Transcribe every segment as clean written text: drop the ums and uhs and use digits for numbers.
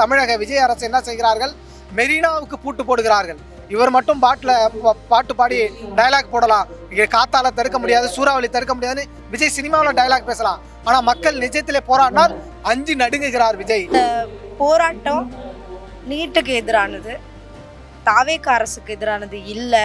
தமிழக விஜய் அரசு என்ன செய்கிறார்கள்? மெரினாவுக்கு பூட்டு போடுகிறார்கள். இவர் மட்டும் பாட்டு பாடி டயலாக் போடலாம், காத்தால தடுக்க முடியாது, சூறாவளி தடுக்க முடியாது, விஜய் சினிமாவில் டயலாக் பேசலாம். ஆனா மக்கள் நிஜத்திலே போராடினால் அஞ்சு நடுங்குகிறார் விஜய். போராட்டம் நீட்டுக்கு எதிரானது, தாவேக அரசுக்கு எதிரானது இல்ல.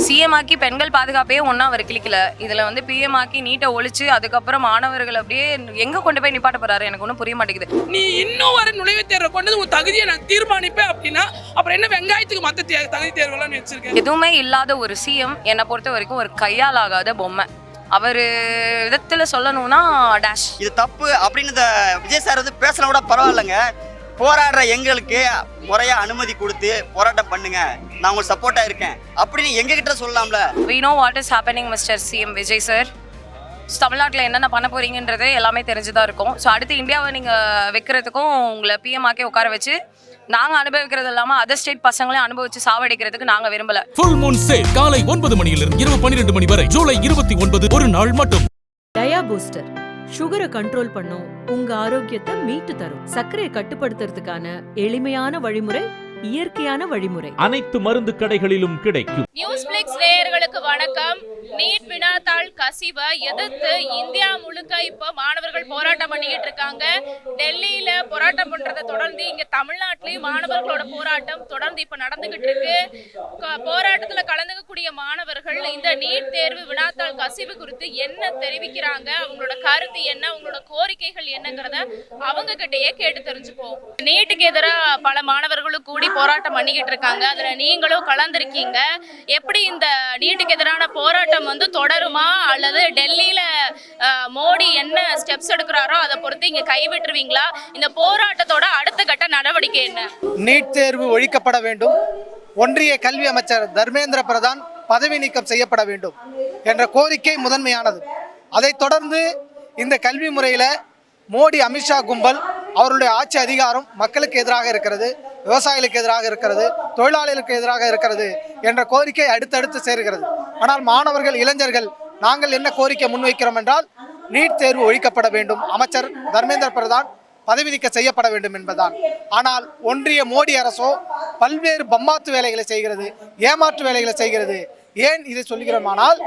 சிஎம் ஆக்கி பெண்கள் பாதுகாப்பே ஒன்னா அவர் கிளிக்கல. இதுல வந்து பிஎம் ஆக்கி நீட்டை ஒழிச்சு அதுக்கப்புறம் மாணவர்கள் அப்படியே எங்க கொண்டு போய் நிப்பாட்ட போறாரு எனக்கு ஒன்றும் புரிய மாட்டேங்குது. நீ இன்னும் வர நுழைவுத் தேர்வை கொண்டு உன் தகுதியை நான் தீர்மானிப்பேன் அப்படின்னா அப்புறம் என்ன வெங்காயத்துக்கு மற்ற தகுதி தேர்வுலாம் வச்சிருக்கேன். எதுவுமே இல்லாத ஒரு சிஎம் என்னை பொறுத்த வரைக்கும் ஒரு கையால் ஆகாத பொம்மை. அவர் விதத்துல சொல்லணும்னா டேஷ். இது தப்பு அப்படின்னு விஜய் சார் வந்து பேசலாம் கூட பரவாயில்லைங்க. போராடுற எங்களுக்கு முறையா அனுமதி கொடுத்து போராட்டம் பண்ணுங்க, நான் உங்களுக்கு சப்போர்ட்டா இருக்கேன் அப்படின்னு எங்க கிட்ட சொல்லலாம்ல. We know what is happening, mister CM Vijay sir. தமிழ்நாட்டில் என்னென்ன பண்ண போறீங்கன்றது எல்லாமே தெரிஞ்சுதான் இருக்கும். ஸோ அடுத்து இந்தியாவை நீங்கள் வைக்கிறதுக்கும் உங்களை பிஎம் ஆக்கி உட்கார வச்சு நாங்கள் அனுபவிக்கிறது இல்லாமல் அதர் ஸ்டேட் பசங்களையும் அனுபவிச்சு சாவடிக்கிறதுக்கு நாங்கள் விரும்பல. ஃபுல் மூன் சேல் காலை 9 மணியிலிருந்து இரவு 12 மணி வரை ஜூலை 29 ஒரு நாள் மட்டும். டயா பூஸ்டர் சுகரை கண்ட்ரோல் பண்ணும், உங்க ஆரோக்கியத்தை மீட்டு தரும். சர்க்கரையை கட்டுப்படுத்துறதுக்கான எளிமையான வழிமுறை, இயற்கையான வழிமுறை. அனைத்து மருந்து கடைகளிலும் கிடைக்கும். நியூஸ்பிளிக்ஸ் நேயர்களுக்கு வணக்கம். நீட் வினாத்தாள் கசிவை எதிர்த்து இந்தியா முழுக்க இப்போ மாணவர்கள் போராட்டம் பண்ணிக்கிட்டு இருக்காங்க. டெல்லியில போராட்டம் பண்றதை தொடர்ந்து இங்க தமிழ்நாட்டிலையும் மாணவர்களோட போராட்டம் தொடர்ந்து இப்ப நடந்துகிட்டு இருக்கு. போராட்டத்துல கலந்துக்கக்கூடிய மாணவர்கள் இந்த நீட் தேர்வு வினாத்தாள் கசிவு குறித்து என்ன தெரிவிக்கிறாங்க, அவங்களோட கருத்து என்ன, அவங்களோட கோரிக்கைகள் என்னங்கிறத அவங்க கிட்டயே கேட்டு தெரிஞ்சுப்போம். நீட்டுக்கு எதிராக பல மாணவர்களும் கூடி போராட்டம் பண்ணிக்கிட்டு இருக்காங்க. அதுல நீங்களும் கலந்துருக்கீங்க. எப்படி இந்த நீட்டுக்கு எதிரான போராட்டம் வந்து தொடருமா, அல்லது டெல்லியில மோடி என்ன ஸ்டெப்ஸ் எடுக்கிறாரோ அதை பொறுத்து இங்க கைவிட்டுருவீங்களா? இந்த போராட்டத்தோட அடுத்த கட்ட நடவடிக்கை என்ன? நீட் தேர்வு ஒழிக்கப்பட வேண்டும், ஒன்றிய கல்வி அமைச்சர் தர்மேந்திர பிரதான் பதவி நீக்கம் செய்யப்பட வேண்டும் என்ற கோரிக்கை முதன்மையானது. அதைத் தொடர்ந்து இந்த கல்வி முறையில மோடி அமித்ஷா கும்பல் அவருடைய ஆட்சி அதிகாரம் மக்களுக்கு எதிராக இருக்கிறது, விவசாயிகளுக்கு எதிராக இருக்கிறது, தொழிலாளிகளுக்கு எதிராக இருக்கிறது என்ற கோரிக்கை அடுத்தடுத்து சேர்கிறது. ஆனால் மாணவர்கள், இளைஞர்கள் நாங்கள் என்ன கோரிக்கை முன்வைக்கிறோம் என்றால், நீட் தேர்வு ஒழிக்கப்பட வேண்டும், அமைச்சர் தர்மேந்திர பிரதான் பதவி நீக்கம் செய்யப்பட வேண்டும் என்பதுதான். ஆனால் ஒன்றிய மோடி அரசோ பல்வேறு பம்மாத்து வேலைகளை செய்கிறது, ஏமாற்று வேலைகளை செய்கிறது. ஏன் இதை சொல்கிறோமானால்,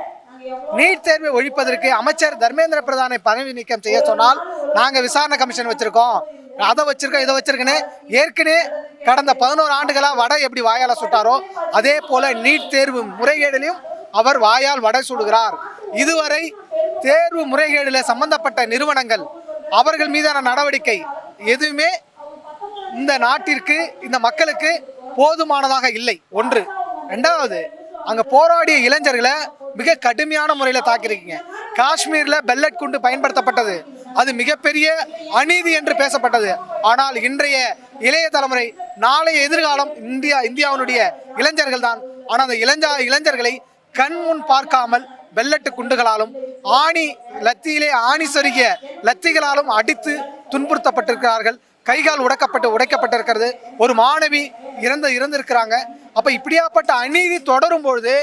நீட் தேர்வை ஒழிப்பதற்கு அமைச்சர் தர்மேந்திர பிரதானை பதவி நீக்கம் செய்ய சொன்னால், நாங்கள் விசாரணை கமிஷன் வச்சிருக்கோம், அதை வச்சிருக்கோம், இதை வச்சிருக்கேன்னு ஏற்கனவே கடந்த 11 ஆண்டுகளாக வடை எப்படி வாயால் சுட்டாரோ அதே போல நீட் தேர்வு முறைகேடிலையும் அவர் வாயால் வடை சுடுகிறார். இதுவரை தேர்வு முறைகேடில் சம்பந்தப்பட்ட நிறுவனங்கள் அவர்கள் மீதான நடவடிக்கை எதுவுமே இந்த நாட்டிற்கு, இந்த மக்களுக்கு போதுமானதாக இல்லை. ஒன்று. ரெண்டாவது, அங்கே போராடிய இளைஞர்களை மிக கடுமையான முறையில் தாக்கியிருக்கீங்க. காஷ்மீரில் பெல்லட் குண்டு பயன்படுத்தப்பட்டது, அது மிகப்பெரிய அநீதி என்று பேசப்பட்டது. ஆனால் இன்றைய இளைய தலைமுறை, நாளைய எதிர்காலம் இந்தியாவினுடைய இளைஞர்கள் தான். ஆனால் அந்த இளைஞர்களை கண் முன் பார்க்காமல் பெல்லட்டு குண்டுகளாலும் லத்தியிலே ஆணி சொருகிய லத்திகளாலும் அடித்து துன்புறுத்தப்பட்டிருக்கிறார்கள். கைகால் உடைக்கப்பட்டிருக்கிறது. ஒரு மாணவி இறந்திருக்கிறாங்க. அப்ப இப்படியாப்பட்ட அநீதி தொடரும் பொழுது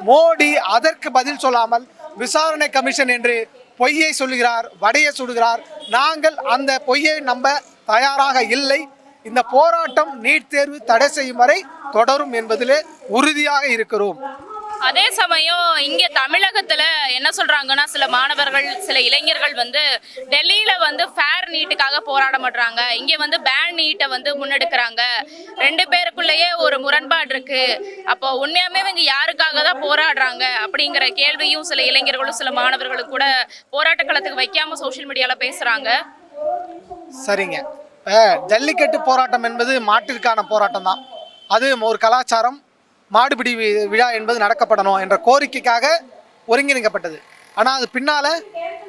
மோடி அதற்கு பதில் சொல்லாமல் விசாரணை கமிஷன் என்று பொய்யை சொல்லுகிறார், வடையை சுடுகிறார். நாங்கள் அந்த பொய்யை நம்ப தயாராக இல்லை. இந்த போராட்டம் நீட் தேர்வு தடை செய்யும் வரை தொடரும் என்பதிலே உறுதியாக இருக்கிறோம். அதே சமயம் இங்கே தமிழகத்தில் என்ன சொல்கிறாங்கன்னா, சில மாணவர்கள், சில இளைஞர்கள் வந்து டெல்லியில் வந்து ஃபேர் நீட்டுக்காக போராட மாட்டாங்க, இங்கே வந்து பேன் நீட்டை வந்து முன்னெடுக்கிறாங்க. ரெண்டு பேருக்குள்ளேயே ஒரு முரண்பாடு இருக்குது. அப்போ உண்மையாகவே இவங்க யாருக்காக தான் போராடுறாங்க அப்படிங்கிற கேள்வியும் சில இளைஞர்களும் சில மாணவர்களும் கூட போராட்ட களத்துக்கு வைக்காமல் சோஷியல் மீடியாவில் பேசுகிறாங்க. சரிங்க. ஜல்லிக்கட்டு போராட்டம் என்பது மாட்டிற்கான போராட்டம் தான். அது ஒரு கலாச்சாரம், மாடுபிடி விழா என்பது நடக்கப்படணும் என்ற கோரிக்கைக்காக ஒருங்கிணைக்கப்பட்டது. ஆனால் அது பின்னால்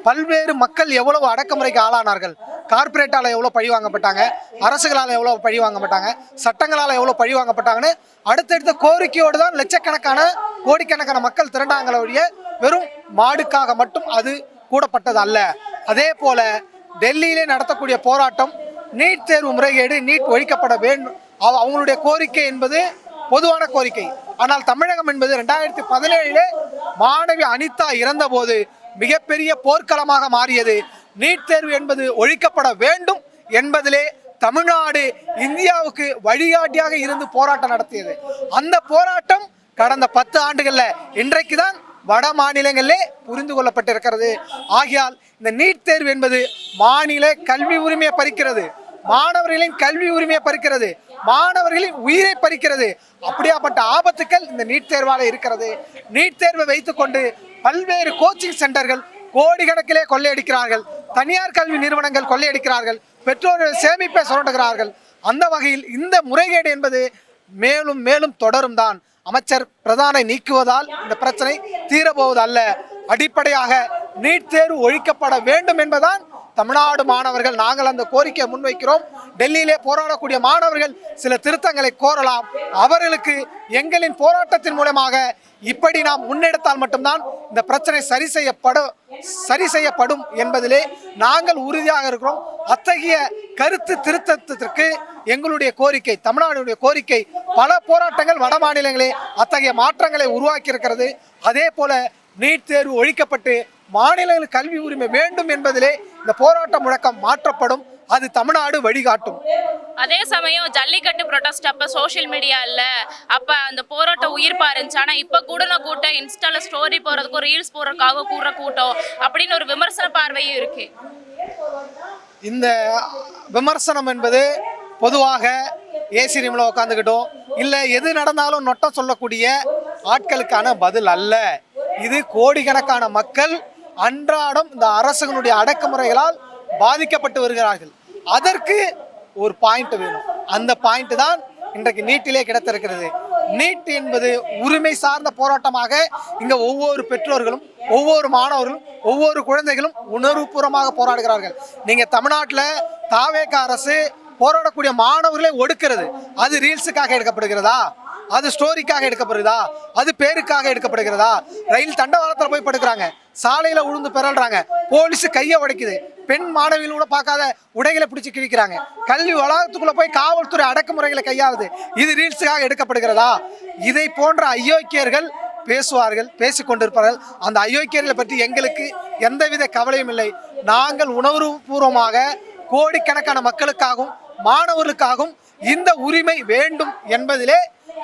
பல்வேறு மக்கள் எவ்வளவு அடக்குமுறைக்கு ஆளானார்கள். கார்பரேட்டால் எவ்வளோ பழி வாங்கப்பட்டாங்க, அரசுகளால் எவ்வளோ பழி வாங்கப்பட்டாங்க, சட்டங்களால் எவ்வளோ பழி வாங்கப்பட்டாங்கன்னு அடுத்தடுத்த கோரிக்கையோடு தான் லட்சக்கணக்கான கோடிக்கணக்கான மக்கள் திரண்டாங்களே ஒழிய வெறும் மாடுக்காக மட்டும் அது கூடப்பட்டது அல்ல. அதே போல டெல்லியிலே நடத்தக்கூடிய போராட்டம் நீட் தேர்வு முறைகேடு, நீட் ஒழிக்கப்பட வேண்டும், அவங்களுடைய கோரிக்கை என்பது பொதுவான கோரிக்கை. ஆனால் தமிழகம் என்பது 2017 மாணவி அனிதா இறந்த போது மிகப்பெரிய போர்க்களமாக மாறியது. நீட் தேர்வு என்பது ஒழிக்கப்பட வேண்டும் என்பதிலே தமிழ்நாடு இந்தியாவுக்கு வழிகாட்டியாக இருந்து போராட்டம் நடத்தியது. அந்த போராட்டம் கடந்த 10 ஆண்டுகளில் இன்றைக்கு தான் வட மாநிலங்களிலே புரிந்து கொள்ளப்பட்டிருக்கிறது. ஆகையால் இந்த நீட் தேர்வு என்பது மாநில கல்வி உரிமையை பறிக்கிறது, மாணவர்களின் கல்வி உரிமையை பறிக்கிறது, மாணவர்களின் உயிரை பறிக்கிறது. அப்படியாப்பட்ட ஆபத்துக்கள் இந்த நீட் தேர்வால் இருக்கிறது. நீட் தேர்வை வைத்துக்கொண்டு பல்வேறு கோச்சிங் சென்டர்கள் கோடிக்கணக்கிலே கொள்ளையடிக்கிறார்கள், தனியார் கல்வி நிறுவனங்கள் கொள்ளையடிக்கிறார்கள், பெற்றோர்கள் சேமிப்பை சுரண்டுகிறார்கள். அந்த வகையில் இந்த முறைகேடு என்பது மேலும் மேலும் தொடரும் தான். அமைச்சர் பிரதானை நீக்குவதால் இந்த பிரச்சனை தீரப்போவதல்ல. அடிப்படையாக நீட் தேர்வு ஒழிக்கப்பட வேண்டும் என்பதுதான் தமிழ்நாடு மாணவர்கள் நாங்கள் அந்த கோரிக்கையை முன்வைக்கிறோம். டெல்லியிலே போராடக்கூடிய மாணவர்கள் சில திருத்தங்களை கோரலாம். அவர்களுக்கு எங்களின் போராட்டத்தின் மூலமாக இப்படி நாம் முன்னெடுத்தால் மட்டும்தான் இந்த பிரச்சனை சரி செய்யப்படும் என்பதிலே நாங்கள் உறுதியாக இருக்கிறோம். அத்தகைய கருத்து திருத்தத்திற்கு எங்களுடைய கோரிக்கை, தமிழ்நாடுடைய கோரிக்கை, பல போராட்டங்கள் வட மாநிலங்களே அத்தகைய மாற்றங்களை உருவாக்கி இருக்கிறது. அதே போல நீட் தேர்வு ஒழிக்கப்பட்டு மாநிலங்களுக்கு கல்வி உரிமை வேண்டும் என்பதிலே இந்த போராட்ட முழக்கம் மாற்றப்படும். அது தமிழ்நாடு வழிகாட்டும். அதே சமயம் ஜல்லிக்கட்டு ப்ரொடெஸ்ட் அப்ப சோஷியல் மீடியா இல்ல, அப்ப அந்த போராட்டம் உயிர்ப்பா இருந்துச்சு. ஆனா இப்ப கூடுன கூட்டம் இன்ஸ்டால ஸ்டோரி போறதுக்கும் ரீல்ஸ் போறதுக்காக கூடுற கூட்டம் அப்படின்னு ஒரு விமர்சன பார்வையும் இருக்கு. இந்த விமர்சனம் என்பது பொதுவாக ஏசி ரூமில் உட்காந்துக்கிட்டோம் இல்லை எது நடந்தாலும் நொட்டம் சொல்லக்கூடிய ஆட்களுக்கான பதில் அல்ல. இது கோடிக்கணக்கான மக்கள் அன்றாடம் இந்த அரசுகளுடைய அடக்குமுறைகளால் பாதிக்கப்பட்டு வருகிறார்கள். அதற்கு ஒரு பாயிண்ட் வேணும். அந்த பாயிண்ட் தான் இன்றைக்கு நீட்டிலே கிடைத்திருக்கிறது. நீட் என்பது உரிமை சார்ந்த போராட்டமாக இங்கே ஒவ்வொரு பெற்றோர்களும், ஒவ்வொரு மாணவர்களும், ஒவ்வொரு குழந்தைகளும் உணர்வுபூர்வமாக போராடுகிறார்கள். நீங்கள் தமிழ்நாட்டில் தாவேக அரசு போராடக்கூடிய மாணவர்களை ஒடுக்கிறது. அது ரீல்ஸுக்காக எடுக்கப்படுகிறதா? அது ஸ்டோரிக்காக எடுக்கப்படுகிறதா? அது பேருக்காக எடுக்கப்படுகிறதா? ரயில் தண்டவாளத்தில் போய் படுக்கிறாங்க, சாலையில உழுந்து பிறல்றாங்க, போலீஸ் கையை உடைக்குது, பெண் மாணவிகள் கூட பார்க்காத உடைகளை பிடிச்சி கிழிக்கிறாங்க, கல்வி வளாகத்துக்குள்ள போய் காவல்துறை அடக்குமுறைகளை கையாளுது. இது ரீல்ஸுக்காக எடுக்கப்படுகிறதா? இதை போன்ற அயோக்கியர்கள் பேசுவார்கள், பேசிக்கொண்டிருப்பார்கள். அந்த அயோக்கியர்களை பற்றி எங்களுக்கு எந்தவித கவலையும் இல்லை. நாங்கள் உணர்வுபூர்வமாக கோடிக்கணக்கான மக்களுக்காகவும் மாணவர்களுக்காகவும் இந்த உரிமை வேண்டும் என்பதிலே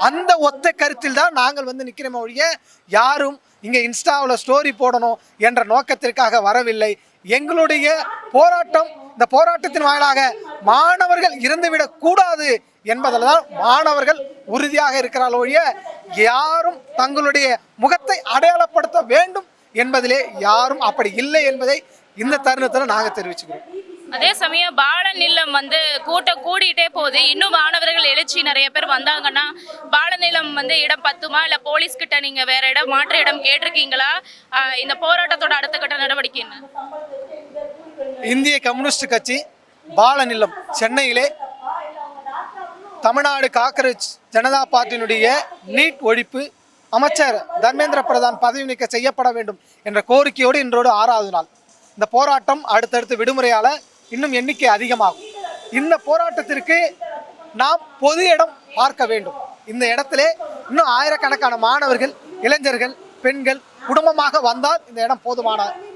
அந்த ஒத்த கருத்தில் தான் நாங்கள் நிற்கிறோம் ஒழிய யாரும் இங்கே இன்ஸ்டாவில் ஸ்டோரி போடணும் என்ற நோக்கத்திற்காக வரவில்லை. எங்களுடைய போராட்டம், இந்த போராட்டத்தின் வாயிலாக மாணவர்கள் இறந்துவிடக் கூடாது என்பதில் தான் மாணவர்கள் உறுதியாக இருக்கிறார்கள் ஒழிய யாரும் தங்களுடைய முகத்தை அடையாளப்படுத்த வேண்டும் என்பதிலே யாரும் அப்படி இல்லை என்பதை இந்த தருணத்தில் நாங்கள் தெரிவிச்சுக்கிறோம். அதே சமயம் பாலன் இல்லம் கூட்டம் கூடிட்டே போகுது. இன்னும் மாணவர்கள் எழுச்சி நிறைய பேர் வந்தாங்கன்னா பாலன் இல்லம் இடம் பத்துமா, இல்ல போலீஸ் கிட்ட நீங்க வேற இடம் மாற்று இடம் கேட்டிருக்கீங்களா? இந்த போராட்டத்தோட அடுத்த கட்ட நடவடிக்கை என்ன? இந்திய கம்யூனிஸ்ட் கட்சி பாலன் இல்லம் சென்னையிலே தமிழ்நாடு காங்கிரஸ் ஜனதா பார்ட்டியினுடைய நீட் ஒழிப்பு அமைச்சர் தர்மேந்திர பிரதான் பதவி நீக்கம் செய்யப்பட வேண்டும் என்ற கோரிக்கையோடு இன்றோடு 6வது நாள். இந்த போராட்டம் அடுத்தடுத்து விடுமுறையால் இன்னும் எண்ணிக்கை அதிகமாகும். இந்த போராட்டத்திற்கு நாம் பொது இடம் பார்க்க வேண்டும். இந்த இடத்திலே இன்னும் ஆயிரக்கணக்கான மாணவர்கள், இளைஞர்கள், பெண்கள் குடும்பமாக வந்தால் இந்த இடம்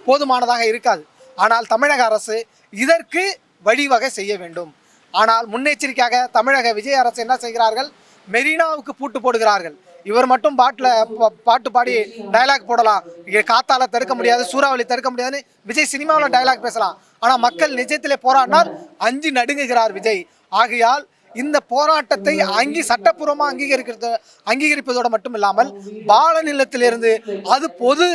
போதுமானதாக இருக்காது. ஆனால் தமிழக அரசு இதற்கு வழிவகை செய்ய வேண்டும். ஆனால் முன்னெச்சரிக்கையாக தமிழக விஜய் அரசு என்ன செய்கிறார்கள்? மெரினாவுக்கு பூட்டு போடுகிறார்கள். இவர் மட்டும் பாட்டு பாடி டைலாக் போடலாம், காத்தால தடுக்க முடியாது, சூறாவளி தடுக்க முடியாதுன்னு விஜய் சினிமாவில் டைலாக் பேசலாம். ஆனால் மக்கள் நிஜத்திலே போராடினால் அஞ்சு நடுங்குகிறார் விஜய். ஆகையால் இந்த போராட்டத்தை சட்டப்பூர்வமாக அங்கீகரிப்பதோடு மட்டும் இல்லாமல் பாலன் இல்லத்திலிருந்து அது பொது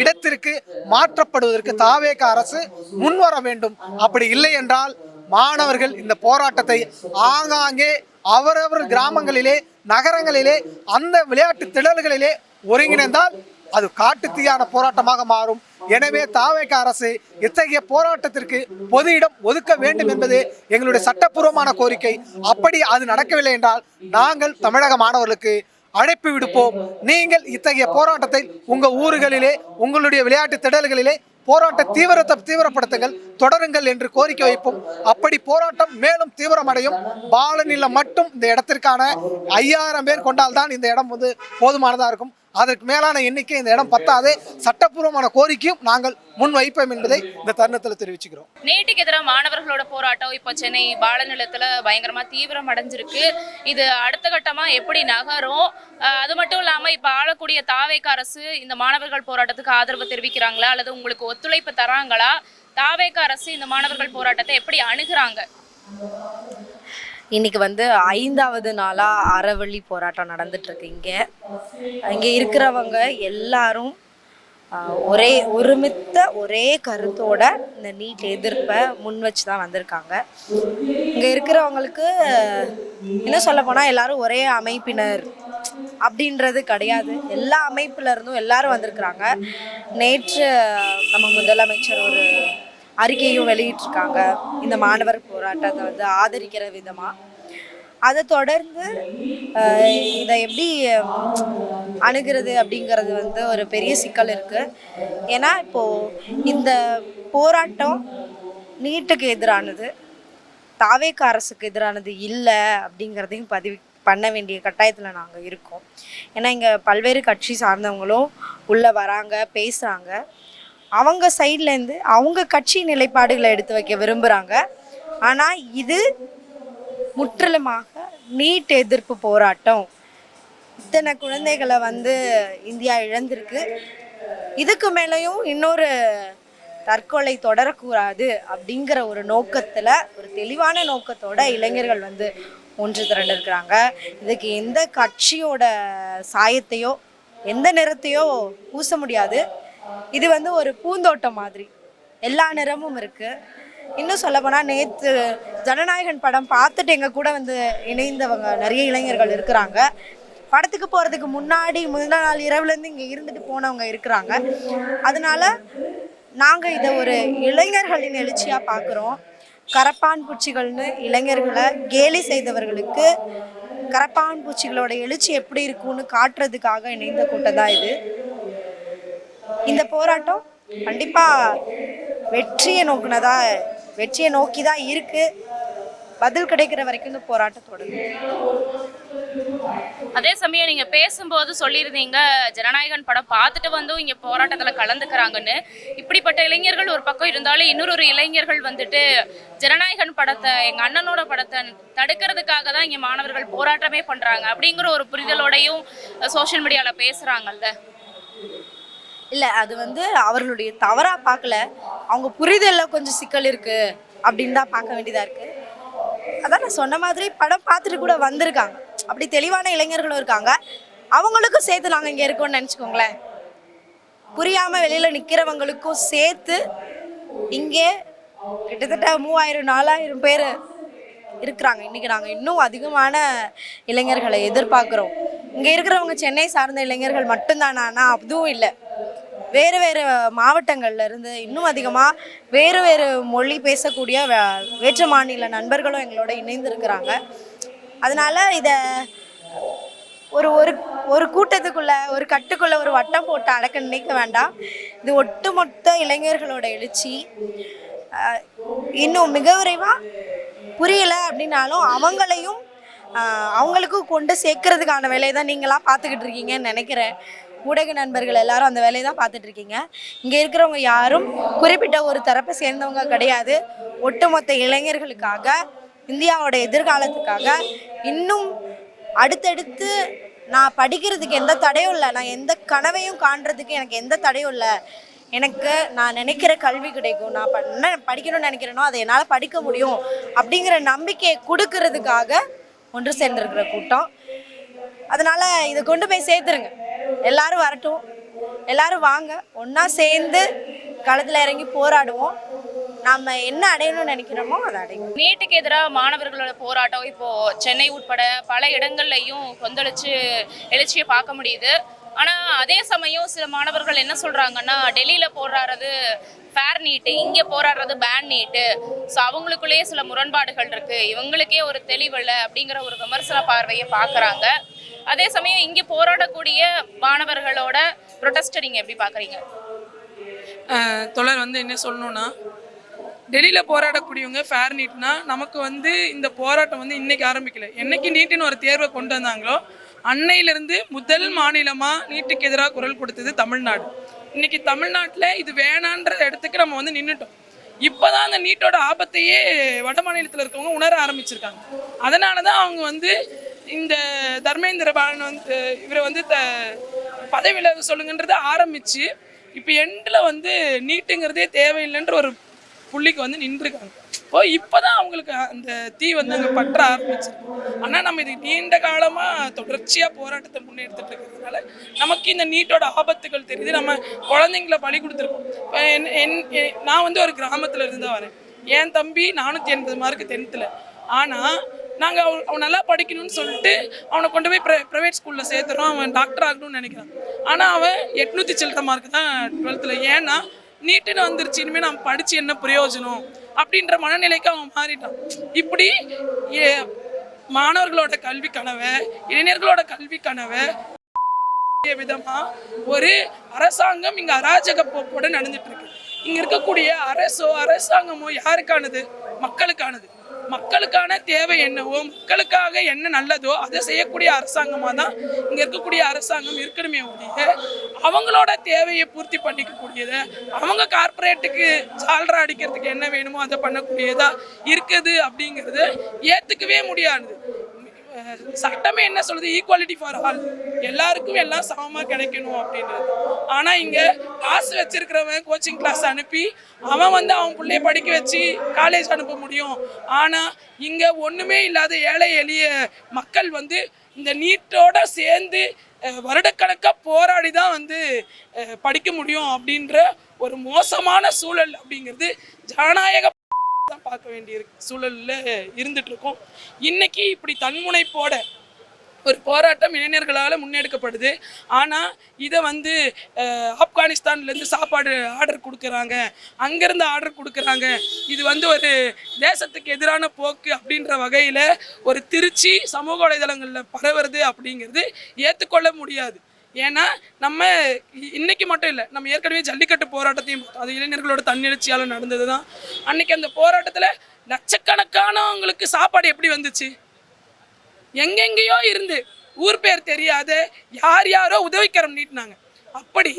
இடத்திற்கு மாற்றப்படுவதற்கு தாவேக அரசு முன்வர வேண்டும். அப்படி இல்லை என்றால் மாணவர்கள் இந்த போராட்டத்தை ஆங்காங்கே அவரவர் கிராமங்களிலே, நகரங்களிலே, அந்த விளையாட்டு திடல்களிலே ஒருங்கிணைந்தால் அது காட்டுத்தீயான போராட்டமாக மாறும். எனவே தாவேக அரசு இத்தகைய போராட்டத்திற்கு பொது இடம் ஒதுக்க வேண்டும் என்பது எங்களுடைய சட்டப்பூர்வமான கோரிக்கை. அப்படி அது நடக்கவில்லை என்றால் நாங்கள் தமிழக மாணவர்களுக்கு அழைப்பு விடுப்போம். நீங்கள் இத்தகைய போராட்டத்தை உங்கள் ஊர்களிலே, உங்களுடைய விளையாட்டு திடல்களிலே போராட்ட தீவிரப்படுத்துங்கள், தொடருங்கள் என்று கோரிக்கை வைப்போம். அப்படி போராட்டம் மேலும் தீவிரமடையும். பாலன் இல்லம் மட்டும் இந்த இடத்திற்கான 5000 பேர் கொண்டால்தான் இந்த இடம் போதுமானதாக இருக்கும். அதற்கு மேலான எண்ணிக்கை இந்த இடம் பத்தாது, சட்டப்பூர்வமான கோரிக்கையும் நாங்கள் முன் வைப்போம் என்பதை இந்த தருணத்தில் தெரிவிச்சுக்கிறோம். நீட்டுக்கு எதிராக மாணவர்களோட போராட்டம் இப்போ சென்னை பாலநிலத்தில் பயங்கரமாக தீவிரம் அடைஞ்சிருக்கு. இது அடுத்த கட்டமாக எப்படி நகரும்? அது மட்டும் இல்லாமல் இப்போ ஆளக்கூடிய தாவேக அரசு இந்த மாணவர்கள் போராட்டத்துக்கு ஆதரவு தெரிவிக்கிறாங்களா அல்லது உங்களுக்கு ஒத்துழைப்பு தராங்களா? தாவேக அரசு இந்த மாணவர்கள் போராட்டத்தை எப்படி அணுகுறாங்க? இன்னைக்கு 5வது நாளா அறவழி போராட்டம் நடந்துட்டு இருக்கு. இங்கே இருக்கிறவங்க எல்லாரும் ஒரே கருத்தோட இந்த நீட் எதிர்ப்பை முன் வச்சு தான் வந்திருக்காங்க. இங்கே இருக்கிறவங்களுக்கு என்ன சொல்ல போனால் எல்லாரும் ஒரே அமைப்பினர் அப்படின்றது கிடையாது. எல்லா அமைப்புல இருந்தும் எல்லாரும் வந்திருக்கிறாங்க. நேற்று நம்ம முதலமைச்சர் ஒரு அறிக்கையும் வெளியிட்டிருக்காங்க இந்த மாணவர் போராட்டத்தை ஆதரிக்கிற விதமாக. அதை தொடர்ந்து இதை எப்படி அணுகிறது அப்படிங்கிறது ஒரு பெரிய சிக்கல் இருக்குது. ஏன்னா இப்போது இந்த போராட்டம் நீட்டுக்கு எதிரானது, தாவேக அரசுக்கு எதிரானது இல்லை அப்படிங்கிறதையும் பதிவு பண்ண வேண்டிய கட்டாயத்தில் நாங்கள் இருக்கோம். ஏன்னா இங்கே பல்வேறு கட்சி சார்ந்தவங்களும் உள்ளே வராங்க, பேசுகிறாங்க. அவங்க சைட்லேருந்து அவங்க கட்சி நிலைப்பாடுகளை எடுத்து வைக்க விரும்புகிறாங்க. ஆனால் இது முற்றிலுமாக நீட் எதிர்ப்பு போராட்டம். இத்தனை குழந்தைகளை இந்தியா இழந்திருக்கு. இதுக்கு மேலேயும் இன்னொரு தற்கொலை தொடரக்கூடாது அப்படிங்கிற ஒரு நோக்கத்தில், ஒரு தெளிவான நோக்கத்தோட இளைஞர்கள் ஒன்று திரண்டிருக்கிறாங்க. இதுக்கு எந்த கட்சியோட சாயத்தையோ எந்த நிறத்தையோ பூச முடியாது. இது ஒரு பூந்தோட்டம் மாதிரி எல்லா நிறமும் இருக்குது. இன்னும் சொல்லப்போனால் நேற்று ஜனநாயகன் படம் பார்த்துட்டு எங்கள் கூட இணைந்தவங்க நிறைய இளைஞர்கள் இருக்கிறாங்க. படத்துக்கு போகிறதுக்கு முதல் நாள் இரவுலேருந்து இங்கே இருந்துட்டு போனவங்க இருக்கிறாங்க. அதனால நாங்கள் இதை ஒரு இளைஞர்களின் எழுச்சியாக பார்க்குறோம். கரப்பான் பூச்சிகள்னு இளைஞர்களை கேலி செய்தவர்களுக்கு கரப்பான் பூச்சிகளோட எழுச்சி எப்படி இருக்குன்னு காட்டுறதுக்காக இணைந்த கூட்டம் தான் இது. இந்த போராட்டம் கண்டிப்பாக வெற்றியை நோக்கி தான் இருக்குது. பதில் கிடைக்கிற வரைக்கும் இந்த போராட்டம் தொடரும். அதே சமயம் நீங்கள் பேசும்போது சொல்லியிருந்தீங்க ஜனநாயகன் படம் பார்த்துட்டு இங்கே போராட்டத்தில் கலந்துக்கிறாங்கன்னு. இப்படிப்பட்ட இளைஞர்கள் ஒரு பக்கம் இருந்தாலும் இன்னொரு இளைஞர்கள் ஜனநாயகன் படத்தை, எங்கள் அண்ணனோட படத்தை தடுக்கிறதுக்காக தான் இங்கே மாணவர்கள் போராட்டமே பண்ணுறாங்க அப்படிங்கிற ஒரு புரிதலோடையும் சோஷியல் மீடியாவில் பேசுகிறாங்கல்ல. இல்லை, அது அவர்களுடைய தவறாக பார்க்கல, அவங்க புரிதலில் கொஞ்சம் சிக்கல் இருக்குது அப்படின்னு தான் பார்க்க வேண்டியதாக இருக்குது. அதான் நான் சொன்ன மாதிரி படம் பார்த்துட்டு கூட வந்திருக்காங்க. அப்படி தெளிவான இளைஞர்களும் இருக்காங்க. அவங்களுக்கும் சேர்த்து நாங்கள் இங்கே இருக்கோம்னு நினச்சிக்கோங்களேன். புரியாமல் வெளியில் நிற்கிறவங்களுக்கும் சேர்த்து இங்கே கிட்டத்தட்ட 3000-4000 பேர் இருக்கிறாங்க. இன்றைக்கி நாங்கள் இன்னும் அதிகமான இளைஞர்களை எதிர்பார்க்குறோம். இங்கே இருக்கிறவங்க சென்னை சார்ந்த இளைஞர்கள் மட்டும்தானா? அதுவும் இல்லை. வேறு மாவட்டங்கள்ல இருந்து இன்னும் அதிகமாக வேறு மொழி பேசக்கூடிய வேற்று மாநில நண்பர்களும் எங்களோட இணைந்திருக்கிறாங்க. அதனால் இதை ஒரு கூட்டத்துக்குள்ளே, ஒரு கட்டுக்குள்ளே ஒரு வட்டம் போட்டு அடக்க நினைக்க வேண்டாம். இது ஒட்டுமொத்த இளைஞர்களோட எழுச்சி. இன்னும் மிக விரைவாக புரியலை அப்படின்னாலும் அவங்களுக்கும் கொண்டு சேர்க்கறதுக்கான வேலையை தான் நீங்களாம் பார்த்துக்கிட்டு இருக்கீங்கன்னு நினைக்கிறேன். ஊடக நண்பர்கள் எல்லாரும் அந்த வேலையை தான் பார்த்துட்டு இருக்கீங்க. இங்கே இருக்கிறவங்க யாரும் குறிப்பிட்ட ஒரு தரப்பை சேர்ந்தவங்க கிடையாது. ஒட்டுமொத்த இளைஞர்களுக்காக, இந்தியாவோட எதிர்காலத்துக்காக, இன்னும் அடுத்தடுத்து நான் படிக்கிறதுக்கு எந்த தடையும் இல்லை, நான் எந்த கனவையும் காண்றதுக்கு எனக்கு எந்த தடையும் இல்லை, நான் நினைக்கிற கல்வி கிடைக்கும், நான் என்ன படிக்கணும்னு நினைக்கிறேனோ அதை என்னால் படிக்க முடியும் அப்படிங்கிற நம்பிக்கையை கொடுக்கறதுக்காக ஒன்று சேர்ந்திருக்கிற கூட்டம். அதனால் இதை கொண்டு போய் சேர்த்துருங்க. எல்லாரும் வரட்டும், எல்லாரும் வாங்க, ஒன்றா சேர்ந்து களத்தில் இறங்கி போராடுவோம். நம்ம என்ன அடையணும்னு நினைக்கிறோமோ அதை அடையும். நீட்டுக்கு எதிராக மாணவர்களோட போராட்டம் இப்போது சென்னை உட்பட பல இடங்கள்லையும் கொந்தளிச்சு எழுச்சியை பார்க்க முடியுது. ஆனால் அதே சமயம் சில மாணவர்கள் என்ன சொல்கிறாங்கன்னா, டெல்லியில் போராடுறது ஃபேர் நீட்டு, இங்கே போராடுறது பேன் நீட்டு. ஸோ அவங்களுக்குள்ளேயே சில முரண்பாடுகள் இருக்குது, இவங்களுக்கே ஒரு தெளிவில்லை அப்படிங்கிற ஒரு விமர்சன பார்வையை பார்க்குறாங்க. அதே சமயம் இங்கே போராடக்கூடிய மாணவர்களோட ப்ரொடெஸ்ட்டை நீங்கள் எப்படி பார்க்குறீங்க? தொடர் என்ன சொல்லணும்னா, டெல்லியில் போராடக்கூடியவங்க ஃபேர் நீட்னா, நமக்கு இந்த போராட்டம் இன்றைக்கி ஆரம்பிக்கல. என்னைக்கு நீட்டுன்னு ஒரு தேர்வை கொண்டு வந்தாங்களோ அன்னையிலிருந்து முதல் மாநிலமாக நீட்டுக்கு எதிராக குரல் கொடுத்தது தமிழ்நாடு. இன்னைக்கு தமிழ்நாட்டில் இது வேணான்ற இடத்துக்கு நம்ம வந்து நின்றுட்டோம். இப்போதான் அந்த நீட்டோட ஆபத்தையே வட மாநிலத்தில் இருக்கவங்க உணர ஆரம்பிச்சிருக்காங்க. அதனால தான் அவங்க வந்து இந்த தர்மேந்திர பாலன் வந்து இவரை வந்து பதவி விலக சொல்லுங்கன்றதை ஆரம்பித்து இப்போ எண்டில் வந்து நீட்டுங்கிறதே தேவையில்லைன்ற ஒரு புள்ளிக்கு வந்து நின்றுருக்காங்க. இப்போதான் அவங்களுக்கு அந்த தீ வந்து அங்கே பற்ற ஆரம்பிச்சிருக்கு. ஆனால் நம்ம இது நீண்ட காலமாக தொடர்ச்சியாக போராட்டத்தை முன்னெடுத்துட்டு இருக்கிறதுனால நமக்கு இந்த நீட்டோட ஆபத்துகள் தெரியுது. நம்ம குழந்தைங்கள பலி கொடுத்துருக்கோம். நான் வந்து ஒரு கிராமத்தில் இருந்து வரேன். என் தம்பி 480 மார்க்கு 10th. ஆனால் நாங்கள் அவன் நல்லா படிக்கணும்னு சொல்லிட்டு அவனை கொண்டு போய் ப்ரைவேட் ஸ்கூலில் சேர்த்துறோம். அவன் டாக்டர் ஆகணும்னு நினைக்கிறான். ஆனால் அவன் 800 சில்லற மார்க்கு தான் 12th. ஏன்னா நீட்டுன்னு வந்துருச்சு, இனிமேல் நான் படித்து என்ன பிரயோஜனம் அப்படின்ற மனநிலைக்கு அவன் மாறிட்டான். இப்படி மாணவர்களோட கல்வி கனவை, இளைஞர்களோட கல்வி கனவை விதமா ஒரு அரசாங்கம் இங்கே அராஜக போக்கோட நடந்துட்டு இருக்கு. இங்கே இருக்கக்கூடிய அரசாங்கமோ யாருக்கானது? மக்களுக்கானது. மக்களுக்கான தேவை என்னவோ, மக்களுக்காக என்ன நல்லதோ அதை செய்யக்கூடிய அரசாங்கமாக தான் இங்கே இருக்கக்கூடிய அரசாங்கம் இருக்கணுமே ஒழிய அவங்களோட தேவையை பூர்த்தி பண்ணிக்கக்கூடியதை, அவங்க கார்பரேட்டுக்கு சால்ரா அடிக்கிறதுக்கு என்ன வேணுமோ அதை பண்ணக்கூடியதா இருக்குது அப்படிங்கிறது ஏற்றுக்கவே முடியாது. சட்டமே என்ன சொல்லுது? ஈக்குவாலிட்டி ஃபார் ஆல், எல்லாருக்கும் எல்லாம் சமமாக கிடைக்கணும் அப்படின்றது. ஆனால் இங்கே காசு வச்சிருக்கிறவன் கோச்சிங் கிளாஸ் அனுப்பி அவன் வந்து அவன் பிள்ளைய படிக்க வச்சு காலேஜ் அனுப்ப முடியும். ஆனால் இங்கே ஒன்றுமே இல்லாத ஏழை எளிய மக்கள் வந்து இந்த நீட்டோட சேர்ந்து வருடக்கணக்காக போராடி தான் வந்து படிக்க முடியும் அப்படின்ற ஒரு மோசமான சூழல் அப்படிங்கிறது ஜனநாயக தான் பார்க்க வேண்டிய சூழலில் இருந்துட்டு இருக்கோம். இன்னைக்கு இப்படி தன்முனைப்போட ஒரு போராட்டம் இளைஞர்களால் முன்னெடுக்கப்படுது. ஆனால் இதை வந்து ஆப்கானிஸ்தான்லேருந்து சாப்பாடு ஆர்டர் கொடுக்குறாங்க, அங்கேருந்து ஆர்டர் கொடுக்குறாங்க. இது வந்து ஒரு தேசத்துக்கு எதிரான போக்கு அப்படின்ற வகையில் ஒரு திருச்சி சமூக வலைதளங்களில் பரவுறது அப்படிங்கிறது ஏற்றுக்கொள்ள முடியாது. ஏன்னா நம்ம இன்னைக்கு மட்டும் இல்லை, நம்ம ஏற்கனவே ஜல்லிக்கட்டு போராட்டத்தையும் அது இளைஞர்களோட தன்னெழுச்சியால் நடந்தது தான். அன்னைக்கு அந்த போராட்டத்தில் லட்சக்கணக்கானவங்களுக்கு சாப்பாடு எப்படி வந்துச்சு? எங்கெங்கேயோ இருந்து ஊர் பேர் தெரியாத யாரோ உதவிக்கரம் நீட்டினாங்க. அப்படி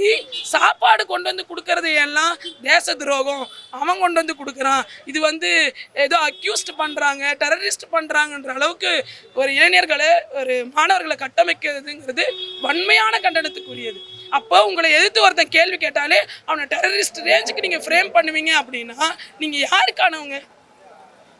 சாப்பாடு கொண்டு வந்து கொடுக்கறது எல்லாம் தேச துரோகம். அவன் கொண்டு வந்து கொடுக்குறான், இது வந்து ஏதோ அக்யூஸ்ட் பண்ணுறாங்க, டெரரிஸ்ட் பண்ணுறாங்கன்ற அளவுக்கு ஒரு இளைஞர்களை, ஒரு மாணவர்களை கட்டமைக்கிறதுங்கிறது வன்மையான கண்டனத்துக்குரியது. அப்போ உங்களை எதிர்த்து ஒருத்தன் கேள்வி கேட்டாலே அவனை டெரரிஸ்ட் ரேஞ்சுக்கு நீங்கள் ஃப்ரேம் பண்ணுவீங்க அப்படின்னா நீங்கள் யாருக்கானவங்க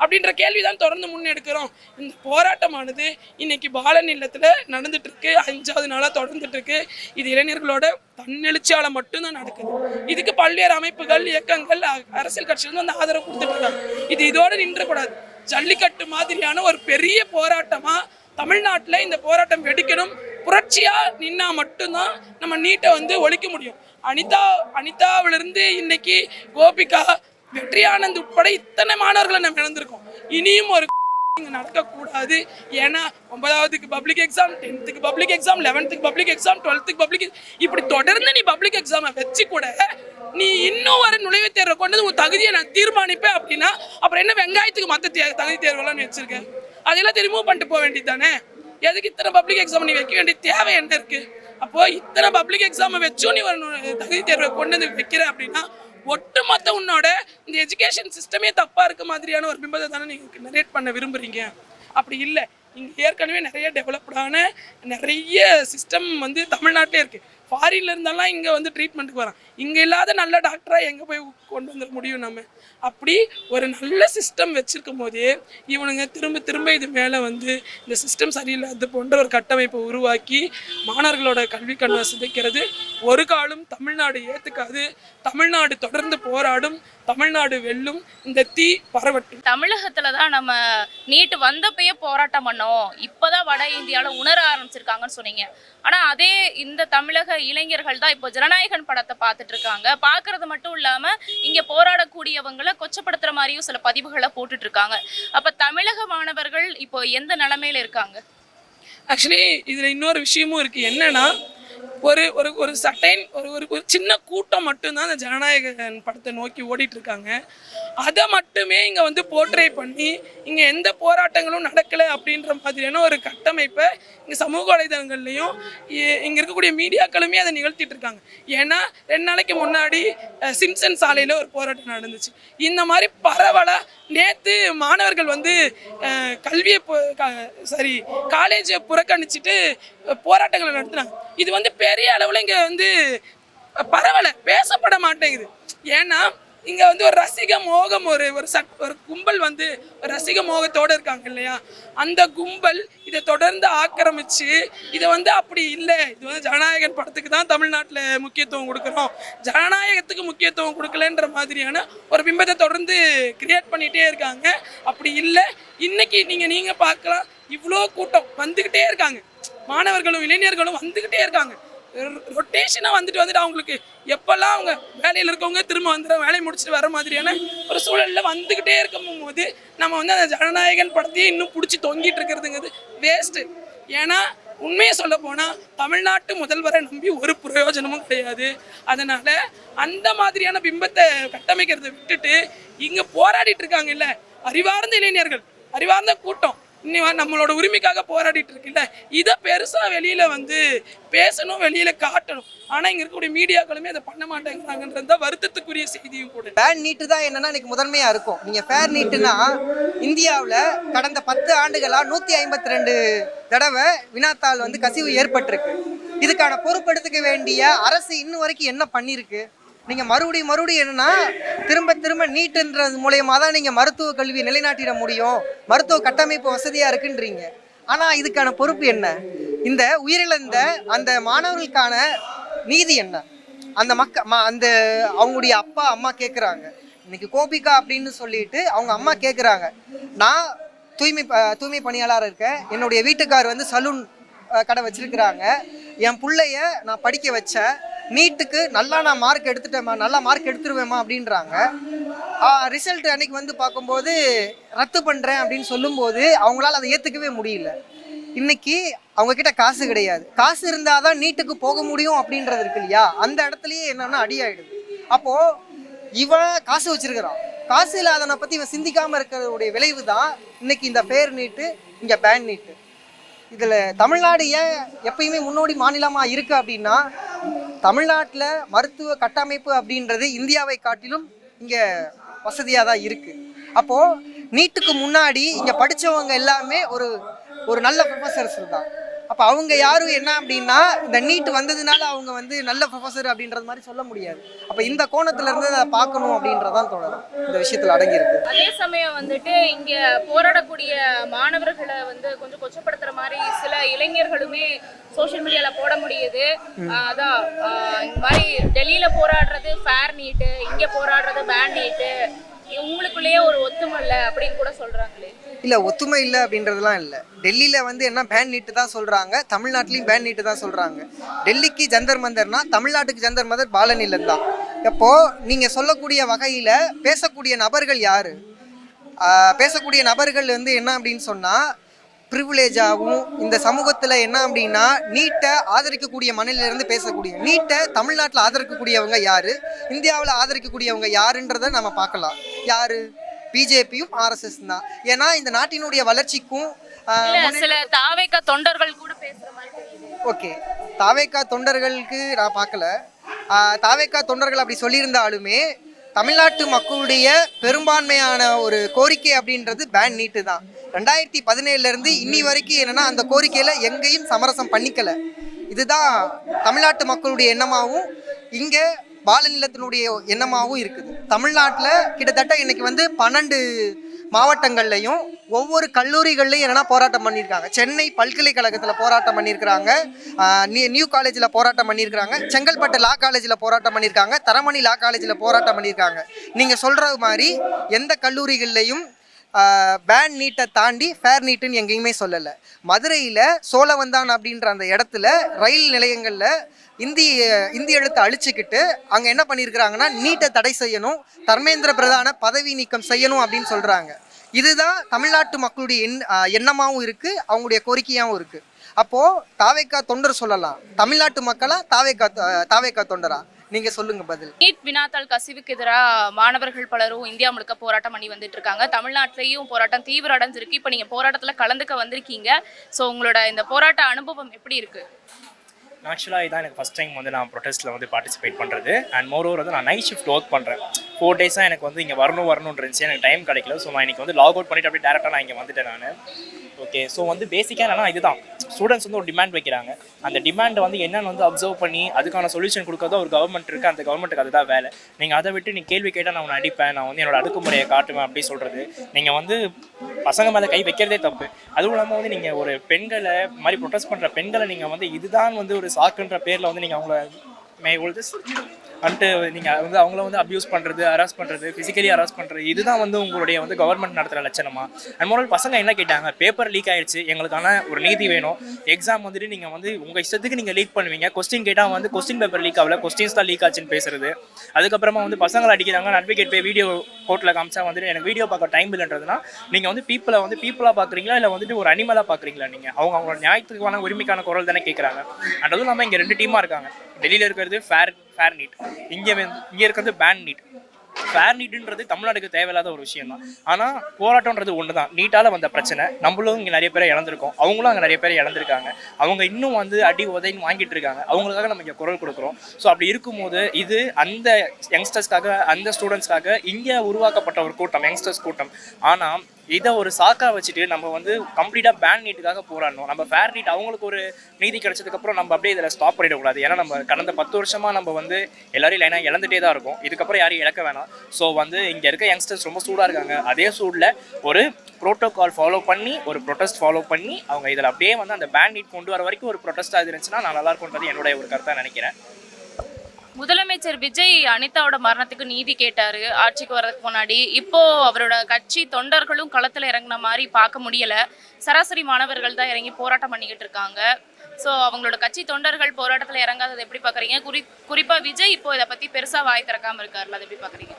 அப்படின்ற கேள்விதான் தொடர்ந்து முன்னெடுக்கிறோம். இந்த போராட்டமானது இன்னைக்கு பாலன் இல்லத்தில் நடந்துட்டு இருக்கு, 5வது நாளாக தொடர்ந்துட்டு இருக்கு. இது இளைஞர்களோட தன்னெழுச்சியால மட்டும்தான் நடக்குது. இதுக்கு பல்வேறு அமைப்புகள், இயக்கங்கள், அரசியல் கட்சிகள் வந்து ஆதரவு கொடுத்துட்டு இருக்காங்க. இது இதோடு நின்றக்கூடாது. ஜல்லிக்கட்டு மாதிரியான ஒரு பெரிய போராட்டமா தமிழ்நாட்டில் இந்த போராட்டம் வெடிக்கணும். புரட்சியா நின்னா மட்டும்தான் நம்ம நீட்டை வந்து ஒழிக்க முடியும். அனிதாவிலிருந்து இன்னைக்கு கோபிகா, வெற்றி ஆனந்த் உட்பட இத்தனை மாணவர்களை நம்ம இழந்திருக்கோம். இனியும் ஒரு நடக்கக்கூடாது. ஏன்னா 9வதுக்கு public exam, 10th public exam, 11th public exam, 12th public, இப்படி தொடர்ந்து நீ பப்ளிக் எக்ஸாமை வச்சு கூட நீ இன்னும் ஒரு நுழைவுத் தேர்வை கொண்டு உன் தகுதியை நான் தீர்மானிப்பேன் அப்படின்னா அப்புறம் என்ன வெங்காயத்துக்கு மற்ற தகுதி தேர்வெல்லாம் நீ வச்சிருக்கேன்? அதெல்லாம் ரிமூவ் பண்ணிட்டு போக வேண்டியது தானே. எதுக்கு இத்தனை பப்ளிக் எக்ஸாம் நீ வைக்க வேண்டிய தேவை என்ன இருக்கு? அப்போ இத்தனை பப்ளிக் எக்ஸாமை வச்சும் நீ ஒரு தகுதி தேர்வை கொண்டு வந்து வைக்கிற அப்படின்னா ஒட்டுமொத்த உன்னோட இந்த எஜுகேஷன் சிஸ்டமே தப்பாக இருக்க மாதிரியான ஒரு பிம்பத்தை தானே நீங்கள் நரேட் பண்ண விரும்புகிறீங்க. அப்படி இல்லை. இங்கே ஏற்கனவே நிறைய டெவலப்டான நிறைய சிஸ்டம் வந்து தமிழ்நாட்டிலே இருக்குது. ஃபாரின்ல இருந்தாலும் இங்கே வந்து ட்ரீட்மெண்ட்டுக்கு வரான். இங்கே இல்லாத நல்ல டாக்டராக எங்கே போய் கொண்டு வந்துட முடியும் நம்ம? அப்படி ஒரு நல்ல சிஸ்டம் வச்சுருக்கும் போதே இவனுங்க திரும்ப இது மேலே வந்து இந்த சிஸ்டம் சரியில்லாத போன்ற ஒரு கட்டமைப்பை உருவாக்கி மாணவர்களோட கல்வி கனவை சிதைக்கிறது ஒரு காலம் தமிழ்நாடு ஏற்றுக்காது. தமிழ்நாடு தொடர்ந்து போராடும், தமிழ்நாடு வெல்லும், இந்த தீ பரவட்டும். தமிழகத்தில் தான் நம்ம நீட்டு வந்தப்பயே போராட்டம் பண்ணோம், இப்போதான் வட இந்தியாவில் உணர ஆரம்பிச்சிருக்காங்கன்னு சொன்னீங்க. ஆனால் அதே இந்த தமிழக இளைஞர்கள் தான் இப்போ ஜனநாயகன் படத்தை பார்த்துட்டு இருக்காங்க. பார்க்கறது மட்டும் இல்லாமல் இங்கே போராடக்கூடியவங்களை கொச்சப்படுத்துகிற மாதிரியும் சில பதிவுகளை போட்டுட்டு இருக்காங்க. அப்போ தமிழக மாணவர்கள் இப்போ எந்த நிலைமையில இருக்காங்க? ஆக்சுவலி இதில் இன்னொரு விஷயமும் இருக்குது. என்னன்னா, ஒரு ஒரு ஒரு சட்டைன் ஒரு ஒரு ஒரு சின்ன கூட்டம் மட்டும்தான் அந்த ஜனநாயகன் படத்தை நோக்கி ஓடிட்டு இருக்காங்க. அதை மட்டுமே இங்கே வந்து போர்ட்ரே பண்ணி இங்கே எந்த போராட்டங்களும் நடக்கலை அப்படின்ற மாதிரியான ஒரு கட்டமைப்பை இங்கே சமூக வலைதளங்கள்லையும் இங்கே இருக்கக்கூடிய மீடியாக்களுமே அதை நிகழ்த்திட்டு இருக்காங்க. ஏன்னா 2 நாளைக்கு முன்னாடி சிம்சன் சாலையில் ஒரு போராட்டம் நடந்துச்சு. இந்த மாதிரி பரவலாக நேற்று மாணவர்கள் வந்து கல்வியை காலேஜை புறக்கணிச்சிட்டு போராட்டங்களை நடத்துனாங்க. இது வந்து பெரிய அளவில் இங்கே வந்து பரவலை பேசப்பட மாட்டேங்குது. ஏன்னா இங்கே வந்து ஒரு ரசிக மோகம் ஒரு கும்பல் வந்து ஒரு ரசிக மோகத்தோடு இருக்காங்க இல்லையா, அந்த கும்பல் இதை தொடர்ந்து ஆக்கிரமிச்சு இதை வந்து அப்படி இல்லை, இது வந்து ஜனநாயகன் படத்துக்கு தான் தமிழ்நாட்டில் முக்கியத்துவம் கொடுக்குறோம், ஜனநாயகத்துக்கு முக்கியத்துவம் கொடுக்கலன்ற மாதிரியான ஒரு பிம்பத்தை தொடர்ந்து கிரியேட் பண்ணிகிட்டே இருக்காங்க. அப்படி இல்லை, இன்னைக்கு நீங்கள் பார்க்கலாம், இவ்வளோ கூட்டம் வந்துக்கிட்டே இருக்காங்க, மாணவர்களும் இளைஞர்களும் வந்துக்கிட்டே இருக்காங்க. ரொட்டேஷனாக வந்துட்டு அவங்களுக்கு எப்போல்லாம் அவங்க வேலையில் இருக்கவங்க திரும்ப வந்துடும், வேலையை முடிச்சுட்டு வர மாதிரியான ஒரு சூழலில் வந்துக்கிட்டே இருக்கும் போது நம்ம வந்து அந்த ஜனநாயகன் படத்தையே இன்னும் பிடிச்சி தொங்கிட்டு இருக்கிறதுங்கிறது வேஸ்ட்டு. ஏன்னா உண்மையை சொல்ல போனால் தமிழ்நாட்டு முதல்வரை நம்பி ஒரு பிரயோஜனமும் கிடையாது. அதனால் அந்த மாதிரியான பிம்பத்தை கட்டமைக்கிறதை விட்டுட்டு இங்கே போராடிட்டு இருக்காங்க இல்லை அறிவார்ந்த இளைஞர்கள், அறிவார்ந்த கூட்டம், இன்னும் நம்மளோட உரிமைக்காக போராடிட்டு இருக்குல்ல, இதை பெருசாக வெளியில் வந்து பேசணும், வெளியில் காட்டணும். ஆனால் இங்கே இருக்கக்கூடிய மீடியாக்களுமே அதை பண்ண மாட்டேங்கிறாங்கன்றது தான் வருத்தத்துக்குரிய செய்தியும் கூட. பேன் நீட்டு தான் என்னன்னா இன்னைக்கு முதன்மையாக இருக்கும். நீங்கள் ஃபேர் நீட்டுனா இந்தியாவில் கடந்த 10 ஆண்டுகளாக 152 தடவை வினாத்தாள் வந்து கசிவு ஏற்பட்டிருக்கு. இதுக்கான பொறுப்பெடுத்துக்க வேண்டிய அரசு இன்னும் வரைக்கும் என்ன பண்ணியிருக்கு? நீங்கள் மறுபடியும் என்னன்னா திரும்ப நீட்டுன்றது மூலயமா தான் நீங்கள் மருத்துவ கல்வியை நிலைநாட்டிட முடியும், மருத்துவ கட்டமைப்பு வசதியாக இருக்குன்றீங்க. ஆனால் இதுக்கான பொறுப்பு என்ன? இந்த உயிரிழந்த அந்த மாணவர்களுக்கான நீதி என்ன? அந்த அந்த அவங்களுடைய அப்பா அம்மா கேட்குறாங்க. இன்னைக்கு கோபிகா அப்படின்னு சொல்லிட்டு அவங்க அம்மா கேட்குறாங்க, நான் தூய்மை பணியாளராக இருக்கேன், என்னுடைய வீட்டுக்கார் வந்து சலூன் கடை வச்சிருக்கிறாங்க, என் பிள்ளைய நான் படிக்க வச்சேன், நீட்டுக்கு நான் மார்க் எடுத்துட்டேம்மா, நல்லா மார்க் எடுத்துருவேம்மா அப்படின்றாங்க. ரிசல்ட் அன்னைக்கு வந்து பார்க்கும்போது ரத்து பண்ணுறேன் அப்படின்னு சொல்லும்போது அவங்களால அதை ஏற்றுக்கவே முடியல. இன்னைக்கு அவங்கக்கிட்ட காசு கிடையாது, காசு இருந்தால் தான் நீட்டுக்கு போக முடியும் அப்படின்றது இருக்கு இல்லையா, அந்த இடத்துலையே என்னன்னா அடியாயிடுது. அப்போது இவன் காசு வச்சிருக்கிறான், காசு இல்லாதவனை பற்றி இவன் சிந்திக்காமல் இருக்கிறதுடைய விளைவு தான் இன்னைக்கு இந்த ஃபேர் நீட்டு, இங்கே பேன் நீட்டு. இதில் தமிழ்நாடு ஏன் எப்பயுமே முன்னோடி மாநிலமாக இருக்குது அப்படின்னா, தமிழ்நாட்டில் மருத்துவ கட்டமைப்பு அப்படின்றது இந்தியாவை காட்டிலும் இங்கே வசதியாக தான் இருக்குது. அப்போது நீட்டுக்கு முன்னாடி இங்கே படித்தவங்க எல்லாமே ஒரு நல்ல ப்ரொஃபஸர்ஸ் தான். அப்போ அவங்க யாரும் என்ன அப்படின்னா இந்த நீட் வந்ததுனால அவங்க வந்து நல்ல ப்ரொஃபஸர் அப்படின்றது மாதிரி சொல்ல முடியாது. அப்போ இந்த கோணத்துல இருந்து அதை பார்க்கணும் அப்படின்றதான் தோணுது இந்த விஷயத்தில் அடங்கியிருக்கு. அதே சமயம் வந்துட்டு இங்கே போராடக்கூடிய மாணவர்களை வந்து கொஞ்சம் கொச்சப்படுத்துற மாதிரி சில இளைஞர்களுமே சோஷியல் மீடியாவில் போட முடியுது. அதான் இந்த மாதிரி டெல்லியில் போராடுறது ஃபேர் நீட்டு, இங்கே போராடுறது பேன் நீட்டு, உங்களுக்குள்ளேயே ஒரு ஒத்துமை இல்லை அப்படின்னு கூட சொல்கிறாங்களே. இல்லை, ஒத்துமை இல்லை அப்படின்றதுலாம் இல்லை. டெல்லியில் வந்து என்ன பேன் நீட்டு தான் சொல்கிறாங்க, தமிழ்நாட்டிலையும் பேன் நீட்டு தான் சொல்கிறாங்க. டெல்லிக்கு ஜந்தர் மந்தர்னா தமிழ்நாட்டுக்கு ஜந்தர் மந்தர் பாலநிலம் தான். எப்போது நீங்கள் சொல்லக்கூடிய வகையில் பேசக்கூடிய நபர்கள் யார்? பேசக்கூடிய நபர்கள் வந்து என்ன அப்படின்னு சொன்னால் ப்ரிவிலேஜாகவும் இந்த சமூகத்தில் என்ன அப்படின்னா நீட்டை ஆதரிக்கக்கூடிய மண்ணிலிருந்து பேசக்கூடிய, நீட்டை தமிழ்நாட்டில் ஆதரிக்கக்கூடியவங்க யார், இந்தியாவில் ஆதரிக்கக்கூடியவங்க யாருன்றதை நம்ம பார்க்கலாம். யார்? பிஜேபியும் RSS தான். ஏன்னா இந்த நாட்டினுடைய வளர்ச்சிக்கும் சில தாவேகா தொண்டர்கள் கூட பேசுற மாதிரி. ஓகே, தாவேகா தொண்டர்களுக்கு நான் பார்க்கல. தாவேகா தொண்டர்கள் அப்படி சொல்லியிருந்தாலுமே தமிழ்நாட்டு மக்களுடைய பெரும்பான்மையான ஒரு கோரிக்கை அப்படின்றது பேன் நீட்டு தான். 2017 இன்னி வரைக்கும் என்னன்னா அந்த கோரிக்கையில் எங்கேயும் சமரசம் பண்ணிக்கல. இதுதான் தமிழ்நாட்டு மக்களுடைய எண்ணமாகவும் இங்கே பாலநிலத்தினுடைய எண்ணமாகவும் இருக்குது. தமிழ்நாட்டில் கிட்டத்தட்ட இன்னைக்கு வந்து 12 மாவட்டங்கள்லையும் ஒவ்வொரு கல்லூரிகள்லையும் என்னென்னா போராட்டம் பண்ணியிருக்காங்க. சென்னை பல்கலைக்கழகத்தில் போராட்டம் பண்ணியிருக்கிறாங்க, நியூ காலேஜில் போராட்டம் பண்ணியிருக்கிறாங்க, செங்கல்பட்டு லா காலேஜில் போராட்டம் பண்ணியிருக்காங்க, தரமணி லா காலேஜில் போராட்டம் பண்ணியிருக்காங்க. நீங்கள் சொல்கிற மாதிரி எந்த கல்லூரிகள்லையும் பேன் நீட்டை தாண்டி ஃபேர் நீட்டுன்னு எங்கேயுமே சொல்லலை. மதுரையில் சோழவந்தான் அப்படின்ற அந்த இடத்துல ரயில் நிலையங்களில் இந்தி எழுத்தை அழிச்சுக்கிட்டு அங்கே என்ன பண்ணியிருக்கிறாங்கன்னா நீட்டை தடை செய்யணும், தர்மேந்திர பிரதான பதவி நீக்கம் செய்யணும் அப்படின்னு சொல்கிறாங்க. இதுதான் தமிழ்நாட்டு மக்களுடைய எண்ணமாகவும் இருக்குது, அவங்களுடைய கோரிக்கையாகவும் இருக்குது. அப்போது தாவேக்கா தொண்டர் சொல்லலாம், தமிழ்நாட்டு மக்களா தாவேக்கா தொண்டரா? நீங்கள் சொல்லுங்கள் பதில். நீட் வினாத்தாள் கசிவுக்கு எதிராக மாணவர்கள் பலரும் இந்தியா முழுக்க போராட்டம் பண்ணி வந்துட்டு இருக்காங்க. தமிழ்நாட்டிலையும் போராட்டம் தீவிரம் அடைஞ்சிருக்கு. இப்போ நீங்கள் போராட்டத்தில் கலந்துக்க வந்திருக்கீங்க. ஸோ உங்களோட இந்த போராட்ட அனுபவம் எப்படி இருக்குது? ஆக்சுவலாக இதான் எனக்கு ஃபஸ்ட் டைம் வந்து நான் ப்ரொடெஸ்ட்டில் வந்து பார்ட்டிசிபேட் பண்ணுறது. அண்ட் மோரோவர் வந்து நான் நைட் ஷிஃப்ட் ஒர்க் பண்ணுறேன். 4 டேஸாக எனக்கு வந்து இங்கே வரணும்னு இருந்துச்சு. எனக்கு டைம் கிடைக்கல. ஸோ நான் இன்றைக்கி வந்து லாக் அவுட் பண்ணிவிட்டு அப்படியே டேரெக்டாக நான் இங்கே வந்துட்டேன் நான். ஓகே, ஸோ வந்து பேசிக்காக என்னன்னா இதுதான், ஸ்டூடெண்ட்ஸ் வந்து ஒரு டிமாண்ட் வைக்கிறாங்க. அந்த டிமாண்டை வந்து என்னென்னு வந்து அப்சர்வ் பண்ணி அதுக்கான சொல்யூஷன் கொடுக்கறதோ ஒரு கவர்மெண்ட் இருக்குது. அந்த கவர்மெண்ட்டுக்கு அதுதான் வேலை. நீங்கள் அதை விட்டு நீ கேள்வி கேட்டால் நான் உன்னை அடிப்பேன், நான் வந்து என்னோட அடக்குமுறையை காட்டுவேன் அப்படி சொல்கிறது, நீங்கள் வந்து பசங்க மேலே கை வைக்கிறதே தப்பு. அதுவும் இல்லாமல் வந்து நீங்கள் ஒரு பெண்களை மாதிரி ப்ரொடெஸ்ட் பண்ணுற பெண்களை நீங்கள் வந்து இதுதான் வந்து ஒரு சாக்குன்ற பேரில் வந்து நீங்கள் அவங்கள வந்துட்டு நீங்கள் வந்து அவங்கள வந்து அப்யூஸ் பண்ணுறது, ஹராஸ் பண்ணுறது, ஃபிசிக்கலி ஹராஸ் பண்ணுறது, இதுதான் வந்து உங்களுடைய வந்து கவர்மெண்ட் நடத்துகிற லட்சணமா? அண்ட் மோரல் பசங்க என்ன கேட்டாங்க, பேப்பர் லீக் ஆகிடுச்சு, எங்களுக்கான ஒரு நீதி வேணும், எக்ஸாம் வந்துட்டு நீங்கள் வந்து உங்கள் இஷ்டத்துக்கு நீங்கள் லீக் பண்ணுவீங்க, கொஸ்டின் கேட்டால் வந்து கொஸ்டின் பேப்பர் லீக் ஆகல, கொஸ்டின்ஸ் தான் லீக் ஆச்சுன்னு பேசுறது. அதுக்கப்புறமா வந்து பசங்களை அடிக்கிறாங்க, அட்வொகேட் போய் வீடியோ கோர்ட்டில் காமிச்சா வந்துட்டு எனக்கு வீடியோ பார்க்க டைம் இல்லைன்றதுனா நீங்கள் வந்து பீப்புளை வந்து பீப்புளாக பார்க்குறீங்களா இல்லை வந்துட்டு ஒரு அனிமலாக பார்க்குறீங்களா? நீங்கள் அவங்களோட நியாயத்துக்கான உரிமைக்கான குரல் தானே கேட்குறாங்க. அண்ட் அதுவும் இல்லாமல் இங்கே 2 டீமாக இருக்காங்க. டெல்லியில் இருக்கிறது ஃபேர் நீட், இங்கே இருக்கிறது பேன் நீட். ஃபேர் நீட்டுன்றது தமிழ்நாடுக்கு தேவையில்லாத ஒரு விஷயம் தான். ஆனால் போராட்டம்ன்றது ஒன்று தான். நீட்டால் வந்த பிரச்சனை, நம்மளும் இங்கே நிறைய பேரை இழந்திருக்கோம், அவங்களும் அங்கே நிறைய பேர் இழந்திருக்காங்க. அவங்க இன்னும் வந்து அடி உதைன்னு வாங்கிட்டு இருக்காங்க. அவங்களுக்காக நம்ம இங்கே குரல் கொடுக்குறோம். ஸோ அப்படி இருக்கும்போது இது அந்த யங்ஸ்டர்ஸ்க்காக, அந்த ஸ்டூடெண்ட்ஸ்க்காக இங்கே உருவாக்கப்பட்ட ஒரு கூட்டம், யங்ஸ்டர்ஸ் கூட்டம். ஆனால் இதை ஒரு சாக்கா வச்சுட்டு நம்ம வந்து கம்ப்ளீட்டாக பேன் நீட்டுக்காக போராடணும். நம்ம ஃபேர் நீட் அவங்களுக்கு ஒரு நீதி கிடைச்சதுக்கப்புறம் நம்ம அப்படியே இதில் ஸ்டாப் பண்ணிடக்கூடாது. ஏன்னா நம்ம கடந்த 10 வருஷமாக நம்ம வந்து எல்லாரையும் லைனாக இழந்துகிட்டே தான் இருக்கும். இதுக்கப்புறம் யாரையும் இழக்க வேணாம். ஸோ வந்து இங்கே இருக்க யங்ஸ்டர்ஸ் ரொம்ப சூடாக இருக்காங்க. அதே சூடில் ஒரு ப்ரோட்டோகால் ஃபாலோ பண்ணி, ஒரு ப்ரொடெஸ்ட் ஃபாலோ பண்ணி, அவங்க இதில் அப்படியே வந்து அந்த பேன் நீட் கொண்டு வர வரைக்கும் ஒரு ப்ரொடெஸ்ட்டாக இருந்துச்சுன்னா நான் நல்லா இருக்கும்ன்றது என்னுடைய ஒரு கருத்தாக நினைக்கிறேன். முதலமைச்சர் விஜய் அனிதாவோட மரணத்துக்கு நீதி கேட்டாரு ஆட்சிக்கு வர்றதுக்கு முன்னாடி. இப்போ அவரோட கட்சி தொண்டர்களும் களத்துல இறங்கின மாதிரி பார்க்க முடியல. சராசரி மாணவர்கள் தான் இறங்கி போராட்டம் பண்ணிக்கிட்டு இருக்காங்க. ஸோ அவங்களோட கட்சி தொண்டர்கள் போராட்டத்தில் இறங்காதது எப்படி பார்க்குறீங்க? குறிப்பாக விஜய் இப்போ இதை பற்றி பெருசாக வாய் திறக்காமல் இருக்காருல்ல, அதை எப்படி பார்க்குறீங்க?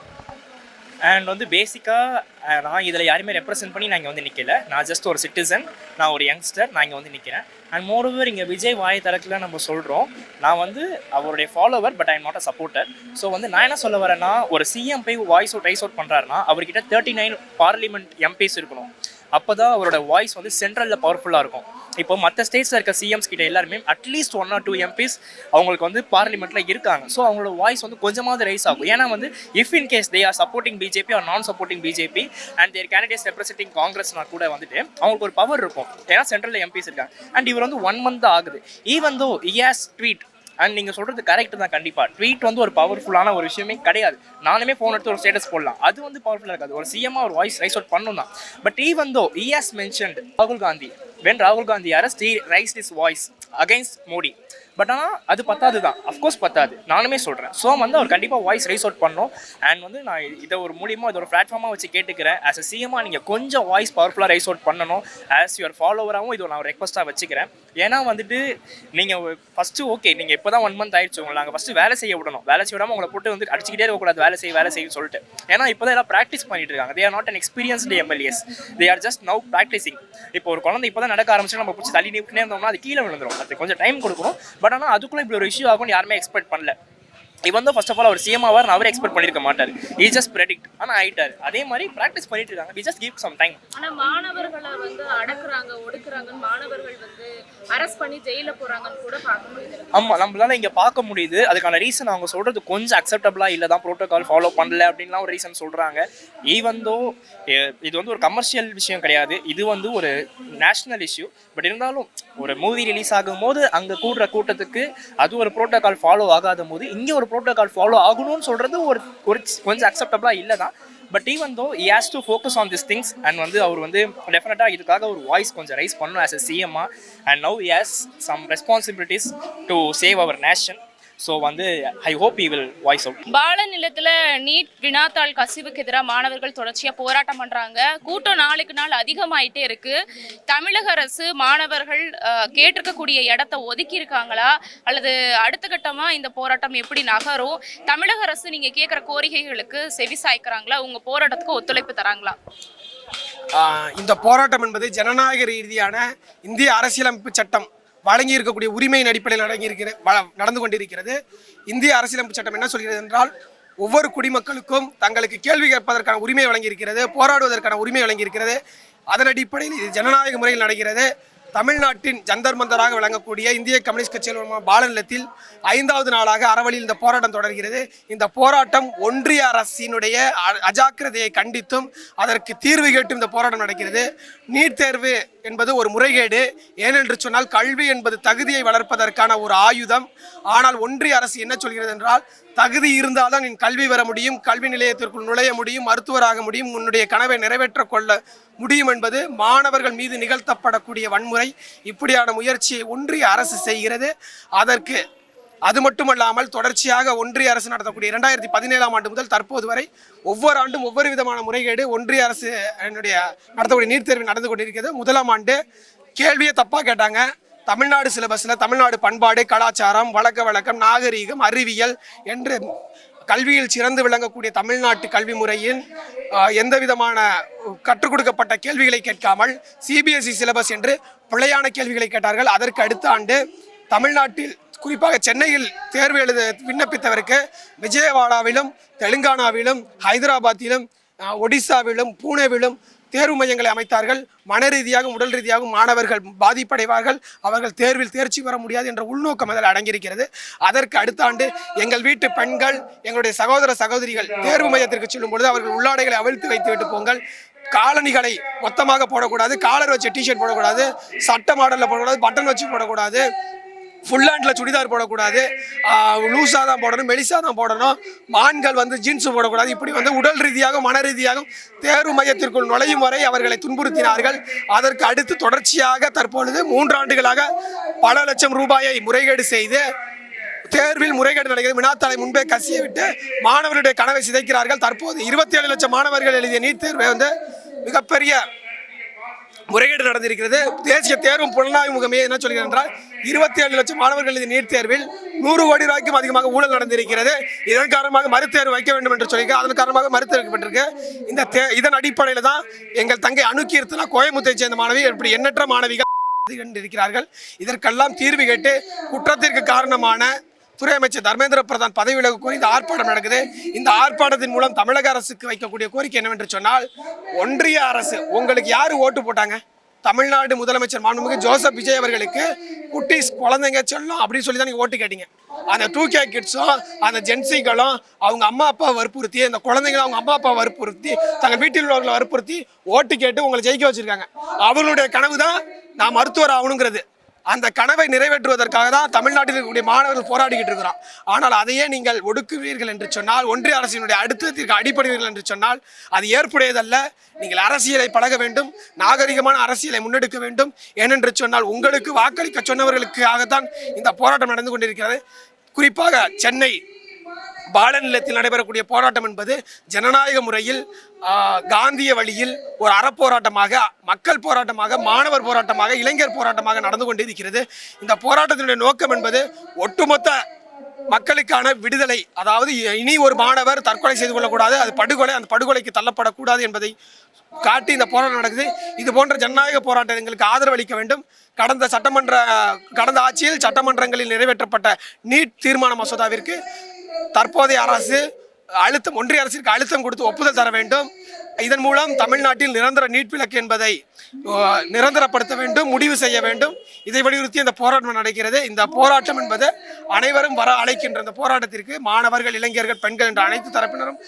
அண்ட் வந்து பேசிக்காக நான் இதில் யாருமே ரெப்ரசென்ட் பண்ணி நான் இங்கே வந்து நிற்கல. நான் ஜஸ்ட் ஒரு சிட்டிசன், நான் ஒரு யங்ஸ்டர், நான் இங்கே வந்து நிற்கிறேன். அண்ட் மோரோவர் இங்கே விஜய் வாய் திறக்கல நம்ம சொல்கிறோம். நான் வந்து அவருடைய follower, but I am not a supporter. So வந்து நான் என்ன சொல்ல வரேன்னா, ஒரு சிஎம் போய் வாய்ஸ் ரைஸ் அவுட் பண்ணுறாருன்னா அவர்கிட்ட 39 பார்லிமெண்ட் எம்பிஸ் இருக்கணும். அப்போ தான் அவரோட வாய்ஸ் வந்து சென்ட்ரலில் பவர்ஃபுல்லாக இருக்கும். இப்போ மற்ற ஸ்டேட்ஸில் இருக்க சிஎம்ஸ் கிட்ட எல்லாருமே அட்லீஸ்ட் 1 or 2 எம்பிஸ் அவங்களுக்கு வந்து பார்லிமெண்ட்டில் இருக்காங்க. ஸோ அவங்களோட வாய்ஸ் வந்து கொஞ்சமாவது ரைஸ் ஆகும். ஏன்னா வந்து if in case they are supporting BJP or non supporting BJP and their candidates representing காங்கிரஸ்னா கூட வந்துட்டு அவங்களுக்கு ஒரு பவர் இருக்கும். ஏன்னா சென்ட்ரலில் எம்பிஸ் இருக்காங்க. அண்ட் இவர் வந்து 1 month ஆகுது. Even though he has tweet. And நீங்கள் சொல்கிறது கரெக்ட் தான். கண்டிப்பாக ட்வீட் வந்து ஒரு பவர்ஃபுல்லான ஒரு விஷயமே கிடையாது. நானுமே ஃபோன் எடுத்து ஒரு ஸ்டேட்டஸ் போடலாம், அது வந்து பவர்ஃபுல்லாக இருக்காது. ஒரு சிஎம்மாக ஒரு வாய்ஸ் ரைஸ் அவுட் பண்ணணும் தான். But even though he has mentioned ராகுல் காந்தி, when ராகுல் Gandhi arrest he raised his voice against Modi. But ஆனால் அது பத்தாது தான், அஃப்கோர்ஸ் பத்தாது, நானுமே சொல்கிறேன். ஸோ வந்து அவர் கண்டிப்பாக வாய்ஸ் ரைஸ் அவுட் பண்ணணும். அண்ட் வந்து நான் இதை ஒரு மூலியமாக இதை ஒரு பிளாட்ஃபார்மாக வச்சு கேட்டுக்கிறேன். ஆஸ் அ சிஎம்மாக நீங்கள் கொஞ்சம் வாய்ஸ் பவர்ஃபுல்லாக ரைஸ் அவுட் பண்ணணும். ஆஸ் யுவர் ஃபாலோவராகவும் இது நான் ஒரு ரெக்வஸ்ட்டாக வச்சுக்கிறேன். ஏன்னா வந்துட்டு நீங்கள் ஃபஸ்ட்டு ஓகே, நீங்கள் இப்போ தான் 1 month ஆயிடுச்சு, உங்களை நாங்கள் ஃபஸ்ட்டு வேலை செய்ய விடணும். வேலை செய்ய விடாமல் உங்களை போட்டு வந்து அடிச்சுக்கிட்டே இருக்கக்கூடாது, வேலை செய்யுன்னு சொல்லிட்டு. ஏன்னா இப்போ தான் எல்லாம் ப்ராக்டிஸ் பண்ணிட்டு இருக்காங்க. They are not an experienced MLAs, they are just now practising. இப்போ ஒரு குழந்தை இப்போ தான் நடக்க ஆரம்பிச்சு நம்ம பிடிச்சி தள்ளி நிற்கினே இருந்தோம்னா அது கீழே விழுந்துடும். அது கொஞ்சம் டைம் கொடுக்கணும். பட் ஆனால் அதுக்குள்ளே இப்படி ஒரு இஷ்யூ ஆகும்னு யாருமே எக்ஸ்பெக்ட் பண்ணல. இவன் தான் ஃபர்ஸ்ட் ஆஃப் ஆல் அவர் சிஎம் ஆவார் அவரே எக்ஸ்பெக்ட் பண்ணியிருக்க மாட்டார். ஈ ஜஸ்ட் ப்ரெடிக்ட். ஆனால் ஆயிட்டார். அதே மாதிரி ப்ராக்டிஸ் பண்ணிட்டு இருக்காங்க. We just give some time. ஆனால் மாணவர்களை வந்து அடக்குறாங்க, ஒடுக்குறாங்கன்னு மாணவர்கள் வந்து அரெஸ்ட் பண்ணி ஜெயிலில் போகிறாங்கன்னு கூட பார்க்க முடியுது. ஆமாம், நம்மளால இங்கே பார்க்க முடியுது. அதுக்கான ரீசன் அவங்க சொல்கிறது கொஞ்சம் அக்செப்டபிளாக இல்லை தான், ப்ரோட்டோகால் ஃபாலோ பண்ணல அப்படின்லாம் ஒரு ரீசன் சொல்கிறாங்க. ஈவன் தோ இது வந்து ஒரு கமர்ஷியல் விஷயம் கிடையாது, இது வந்து ஒரு நேஷ்னல் இஷ்யூ. பட் இருந்தாலும் ஒரு மூவி ரிலீஸ் ஆகும் போது அங்கே கூடுற கூட்டத்துக்கு அது ஒரு ப்ரோட்டோகால் ஃபாலோ ஆகாத போது இங்கே ஒரு ப்ரோட்டோகால் ஃபாலோ ஆகணும்னு சொல்கிறது ஒரு கொஞ்சம் அக்செப்டபிளாக இல்லை தான். But even though he has to focus on these things and வந்து அவர் வந்து டெஃபினட்டாக இதுக்காக ஒரு வாய்ஸ் கொஞ்சம் ரைஸ் பண்ணணும் ஆஸ் அ சிஎம்மா. And now he has some responsibilities to save our nation. So வந்து I hope he will voice out. பால நிலத்தில் நீட் வினாத்தாள் கசிவுக்கு எதிராக மாணவர்கள் தொடர்ச்சியாக போராட்டம் பண்ணுறாங்க. கூட்டம் நாளுக்கு நாள் அதிகமாயிட்டே இருக்கு. தமிழக அரசு மாணவர்கள் கேட்டிருக்கக்கூடிய இடத்த ஒதுக்கி இருக்காங்களா, அல்லது அடுத்த கட்டமாக இந்த போராட்டம் எப்படி நகரும்? தமிழக அரசு நீங்கள் கேட்குற கோரிக்கைகளுக்கு செவி சாய்க்கிறாங்களா, உங்கள் போராட்டத்துக்கு ஒத்துழைப்பு தராங்களா? இந்த போராட்டம் என்பது ஜனநாயக ரீதியான இந்திய அரசியலமைப்பு சட்டம் வழங்கி இருக்கக்கூடிய உரிமையின் அடிப்படையில் நடந்து கொண்டிருக்கிறது. இந்திய அரசியலமைப்பு சட்டம் என்ன சொல்கிறது என்றால், ஒவ்வொரு குடிமக்களுக்கும் தங்களுக்கு கேள்வி கேட்பதற்கான உரிமை வழங்கியிருக்கிறது, போராடுவதற்கான உரிமை வழங்கியிருக்கிறது. அதன் அடிப்படையில் இது ஜனநாயக முறையில் நடக்கிறது. தமிழ்நாட்டின் ஜந்தர் மந்தராக விளங்கக்கூடிய இந்திய கம்யூனிஸ்ட் கட்சியில் பாலநிலத்தில் 5வது நாளாக அறவழியில் இந்த போராட்டம் தொடர்கிறது. இந்த போராட்டம் ஒன்றிய அரசினுடைய அஜாக்கிரதையை கண்டித்தும் அதற்கு தீர்வு கேட்டும் இந்த போராட்டம் நடக்கிறது. நீட் தேர்வு என்பது ஒரு முறைகேடு. ஏனென்று சொன்னால் கல்வி என்பது தகுதியை வளர்ப்பதற்கான ஒரு ஆயுதம். ஆனால் ஒன்றிய அரசு என்ன சொல்கிறது என்றால், தகுதி இருந்தால்தான் நீ கல்வி பெற முடியும், கல்வி நிலையத்திற்குள் நுழைய முடியும், மருத்துவராக முடியும், உன்னுடைய கனவை நிறைவேற்ற கொள்ள முடியும் என்பது மாணவர்கள் மீது நிகழ்த்தப்படக்கூடிய வன்முறை. இப்படியான முயற்சியை ஒன்றிய அரசு செய்கிறது. அதற்கு அது மட்டுமல்லாமல் தொடர்ச்சியாக ஒன்றிய அரசு நடத்தக்கூடிய 2017ஆம் ஆண்டு முதல் தற்போது வரை ஒவ்வொரு ஆண்டும் ஒவ்வொரு விதமான முறைகேடு ஒன்றிய அரசு நடத்தக்கூடிய நீட் தேர்வு நடந்து கொண்டிருக்கிறது. முதலாம் ஆண்டு கேள்வியை தப்பாக கேட்டாங்க. தமிழ்நாடு சிலபஸில் தமிழ்நாடு பண்பாடு, கலாச்சாரம், வழக்கம், நாகரீகம், அறிவியல் என்று கல்வியில் சிறந்து விளங்கக்கூடிய தமிழ்நாட்டு கல்வி முறையின் எந்த விதமான கற்றுக் கொடுக்கப்பட்ட கேள்விகளை கேட்காமல் சிபிஎஸ்இ சிலபஸ் என்று பிழையான கேள்விகளை கேட்டார்கள். அதற்கு அடுத்த ஆண்டு தமிழ்நாட்டில் குறிப்பாக சென்னையில் தேர்வு எழுத விண்ணப்பித்தவருக்கு விஜயவாடாவிலும், தெலுங்கானாவிலும், ஹைதராபாத்திலும், ஒடிசாவிலும், பூனேவிலும் தேர்வு மையங்களை அமைத்தார்கள். மன ரீதியாகவும் உடல் ரீதியாகவும் மாணவர்கள் பாதிப்படைவார்கள், அவர்கள் தேர்வில் தேர்ச்சி பெற முடியாது என்ற உள்நோக்கம் அதில் அடங்கியிருக்கிறது. அதற்கு அடுத்த ஆண்டு எங்கள் வீட்டு பெண்கள், எங்களுடைய சகோதர சகோதரிகள் தேர்வு மையத்திற்கு செல்லும் பொழுது அவர்கள் உள்ளாடைகளை அவிழ்த்து வைத்துவிட்டு போங்கள், காலணிகளை மொத்தமாக போடக்கூடாது, காலர் வச்ச டிஷர்ட் போடக்கூடாது, சட்ட மாடலில் போடக்கூடாது, பட்டன் வச்சு போடக்கூடாது, ஃபுல் ஹேண்டில் சுடிதார் போடக்கூடாது, லூஸாக தான் போடணும், மெலிசாக தான் போடணும், ஆண்கள் ஜீன்ஸு போடக்கூடாது. இப்படி உடல் ரீதியாகவும் மன ரீதியாகவும் தேர்வு மையத்திற்குள் நுழையும் வரை அவர்களை துன்புறுத்தினார்கள். அதற்கு அடுத்து தொடர்ச்சியாக தற்பொழுது 3 ஆண்டுகளாக பல லட்சம் ரூபாயை முறைகேடு செய்து தேர்வில் முறைகேடு நடக்கிறது. வினாத்தாளை முன்பே கசிய விட்டு மாணவர்களுடைய கனவை சிதைக்கிறார்கள். தற்போது 27 லட்சம் மாணவர்கள் எழுதிய நீட் தேர்வை மிகப்பெரிய முறைகேடு நடந்திருக்கிறது. தேசிய தேர்வு புலனாய்வு முகமே என்ன சொல்கிறது என்றால், 27 லட்சம் மாணவர்கள் எழுதிய நீட் தேர்வில் 100 கோடி ரூபாய்க்கும் அதிகமாக ஊழல் நடந்திருக்கிறது. இதன் காரணமாக மறுதேர்வு வைக்க வேண்டும் என்று சொல்லியிருக்க, அதன் காரணமாக மறுதேர்வு வைக்கப்பட்டிருக்கு. இதன் அடிப்படையில் தான் எங்கள் தங்கை அணுக்கீர்த்தனா கோயம்புத்தூரை சேர்ந்த மாணவி இப்படி எண்ணற்ற மாணவிகள் இருக்கிறார்கள். இதற்கெல்லாம் தீர்வு கேட்டு குற்றத்திற்கு காரணமான துறை அமைச்சர் தர்மேந்திர பிரதான் பதவி விலக கோரி இந்த ஆர்ப்பாட்டம் நடக்குது. இந்த ஆர்ப்பாட்டத்தின் மூலம் தமிழக அரசுக்கு வைக்கக்கூடிய கோரிக்கை என்னவென்று சொன்னால், ஒன்றிய அரசு உங்களுக்கு யார் ஓட்டு போட்டாங்க? தமிழ்நாடு முதலமைச்சர் மாண்புமிகு ஜோசப் விஜய் அவர்களுக்கு குட்டீஸ் குழந்தைங்க சொல்லணும் அப்படின்னு சொல்லி தான் நீங்கள் ஓட்டு கேட்டீங்க. அந்த 2K கிட்ஸும் அந்த ஜென்சிகளும் அவங்க அம்மா அப்பா வற்புறுத்தி, அந்த குழந்தைங்களும் அவங்க அம்மா அப்பா வற்புறுத்தி, தங்கள் வீட்டில் உள்ளவர்களை வற்புறுத்தி ஓட்டு கேட்டு உங்களை ஜெயிக்க வச்சிருக்காங்க. அவர்களுடைய கனவு தான் நான் மருத்துவர் ஆகணுங்கிறது. அந்த கனவை நிறைவேற்றுவதற்காக தான் தமிழ்நாட்டில் இருக்கக்கூடிய மாணவர்கள் போராடிக்கிட்டு இருக்கிறோம். ஆனால் அதையே நீங்கள் ஒடுக்குவீர்கள் என்று சொன்னால், ஒன்றிய அரசினுடைய அடுத்தத்திற்கு அடிபடுவீர்கள் என்று சொன்னால் அது ஏற்புடையதல்ல. நீங்கள் அரசியலை பழக வேண்டும், நாகரிகமான அரசியலை முன்னெடுக்க வேண்டும். ஏனென்று சொன்னால் உங்களுக்கு வாக்களிக்க சொன்னவர்களுக்காகத்தான் இந்த போராட்டம் நடந்து கொண்டிருக்கிறது. குறிப்பாக சென்னை பாலநிலத்தில் நடைபெறக்கூடிய போராட்டம் என்பது ஜனநாயக முறையில் காந்திய வழியில் ஒரு அறப்போராட்டமாக, மக்கள் போராட்டமாக, மாணவர் போராட்டமாக, இளைஞர் போராட்டமாக நடந்து கொண்டிருக்கிறது. இந்த போராட்டத்தினுடைய நோக்கம் என்பது ஒட்டுமொத்த மக்களுக்கான விடுதலை. அதாவது இனி ஒரு மாணவர் தற்கொலை செய்து கொள்ளக்கூடாது, அது படுகொலை, அந்த படுகொலைக்கு தள்ளப்படக்கூடாது என்பதை காட்டி இந்த போராட்டம் நடக்குது. இது போன்ற ஜனநாயக போராட்டங்களுக்கு ஆதரவு அளிக்க வேண்டும். கடந்த ஆட்சியில் சட்டமன்றங்களில் நிறைவேற்றப்பட்ட நீட் தீர்மான மசோதாவிற்கு தற்போதைய அரசு ஒன்றிய அரசிற்கு அழுத்தம் கொடுத்து ஒப்புதல் தர வேண்டும். இதன் மூலம் தமிழ்நாட்டில் நிரந்தர நீட் விலக்கு என்பதை நிரந்தரப்படுத்த வேண்டும், முடிவு செய்ய வேண்டும். இதை வலியுறுத்தி இந்த போராட்டம் நடக்கிறது. இந்த போராட்டம் என்பது அனைவரும் வர அழைக்கின்ற இந்த போராட்டத்திற்கு மாணவர்கள், இளைஞர்கள், பெண்கள் என்ற அனைத்து தரப்பினரும்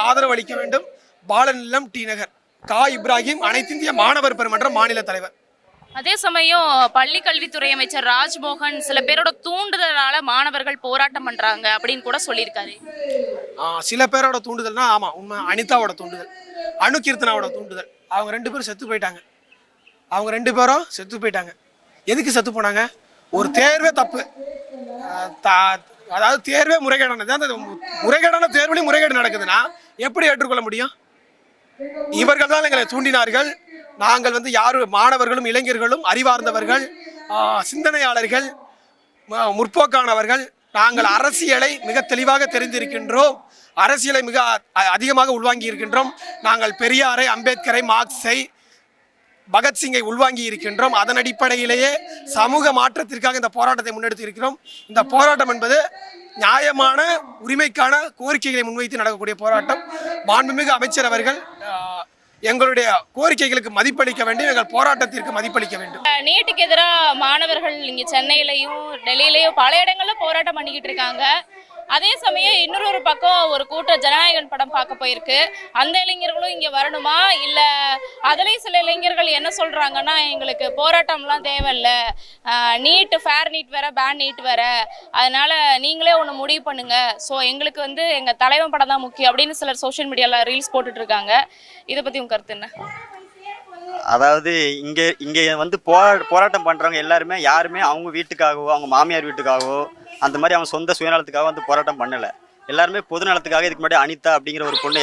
ஆதரவு அளிக்க வேண்டும். பாலநிலம் டி நகர் கா இப்ராஹிம், அனைத்திந்திய மாணவர் பெருமன்ற மாநில தலைவர். அதே சமயம் பள்ளி கல்வித்துறை அமைச்சர் ராஜ்மோகன் சில பேரோட தூண்டுதலால மாணவர்கள் போராட்டம் பண்றாங்க அப்படின்னு கூட சொல்லியிருக்காரு. சில பேரோட தூண்டுதல்னா ஆமா உண்மை. அனிதாவோட தூண்டுதல், அணுகீர்த்தனாவோட தூண்டுதல். அவங்க 2 பேரும் செத்து போயிட்டாங்க. எதுக்கு செத்து போனாங்க? ஒரு தேர்வே தப்பு, அதாவது தேர்வே முறைகேடானது. அந்த முறைகேடான தேர்வுலையும் முறைகேடு நடக்குதுன்னா எப்படி ஏற்றுக்கொள்ள முடியும்? இவர்கள் தான் எங்களை தூண்டினார்கள். நாங்கள் யார் மாணவர்களும் இளைஞர்களும் அறிவார்ந்தவர்கள், சிந்தனையாளர்கள், முற்போக்கானவர்கள். நாங்கள் அரசியலை மிக தெளிவாக தெரிந்திருக்கின்றோம். அரசியலை மிக அதிகமாக உள்வாங்கி இருக்கின்றோம். நாங்கள் பெரியாரை, அம்பேத்கரை, மார்க்ஸை, பகத்சிங்கை உள்வாங்கி இருக்கின்றோம். அதன் அடிப்படையிலேயே சமூக மாற்றத்திற்காக இந்த போராட்டத்தை முன்னெடுத்து இருக்கிறோம். இந்த போராட்டம் என்பது நியாயமான உரிமைக்கான கோரிக்கைகளை முன்வைத்து நடக்கக்கூடிய போராட்டம். மாண்புமிகு அமைச்சர் அவர்கள் எங்களுடைய கோரிக்கைகளுக்கு மதிப்பளிக்க வேண்டும், எங்கள் போராட்டத்திற்கு மதிப்பளிக்க வேண்டும். நீட்டுக்கு எதிராக மாணவர்கள் இங்கே சென்னையிலையும் டெல்லியிலையும் பல இடங்கள்ல போராட்டம் பண்ணிக்கிட்டு இருக்காங்க. அதே சமயம் இன்னொரு பக்கம் ஒரு கூட்டம் ஜனநாயகன் படம் பார்க்க போயிருக்கு. அந்த இளைஞர்களும் இங்கே வரணுமா, இல்லை அதுலேயும் சில இளைஞர்கள் என்ன சொல்கிறாங்கன்னா, எங்களுக்கு போராட்டம்லாம் தேவையில்லை, நீட்டு ஃபேர் நீட் வேற பேன் நீட் வேற, அதனால நீங்களே ஒன்று முடிவு பண்ணுங்க, ஸோ எங்களுக்கு வந்து எங்கள் தலைவன் படம் தான் முக்கியம் அப்படின்னு சிலர் சோஷியல் மீடியாவில் ரீல்ஸ் போட்டுட்டு இருக்காங்க. இதை பற்றி உங்கள் கருத்து என்ன? அதாவது இங்கே வந்து போராட்டம் பண்ணுறவங்க எல்லாருமே யாருமே அவங்க வீட்டுக்காகவோ அவங்க மாமியார் வீட்டுக்காகவோ அந்த மாதிரி அவங்க சொந்த சுயநலத்துக்காக வந்து போராட்டம் பண்ணலை. எல்லாருமே பொதுநலத்துக்காக. இதுக்கு முன்னாடி அனிதா அப்படிங்கிற ஒரு பொண்ணு,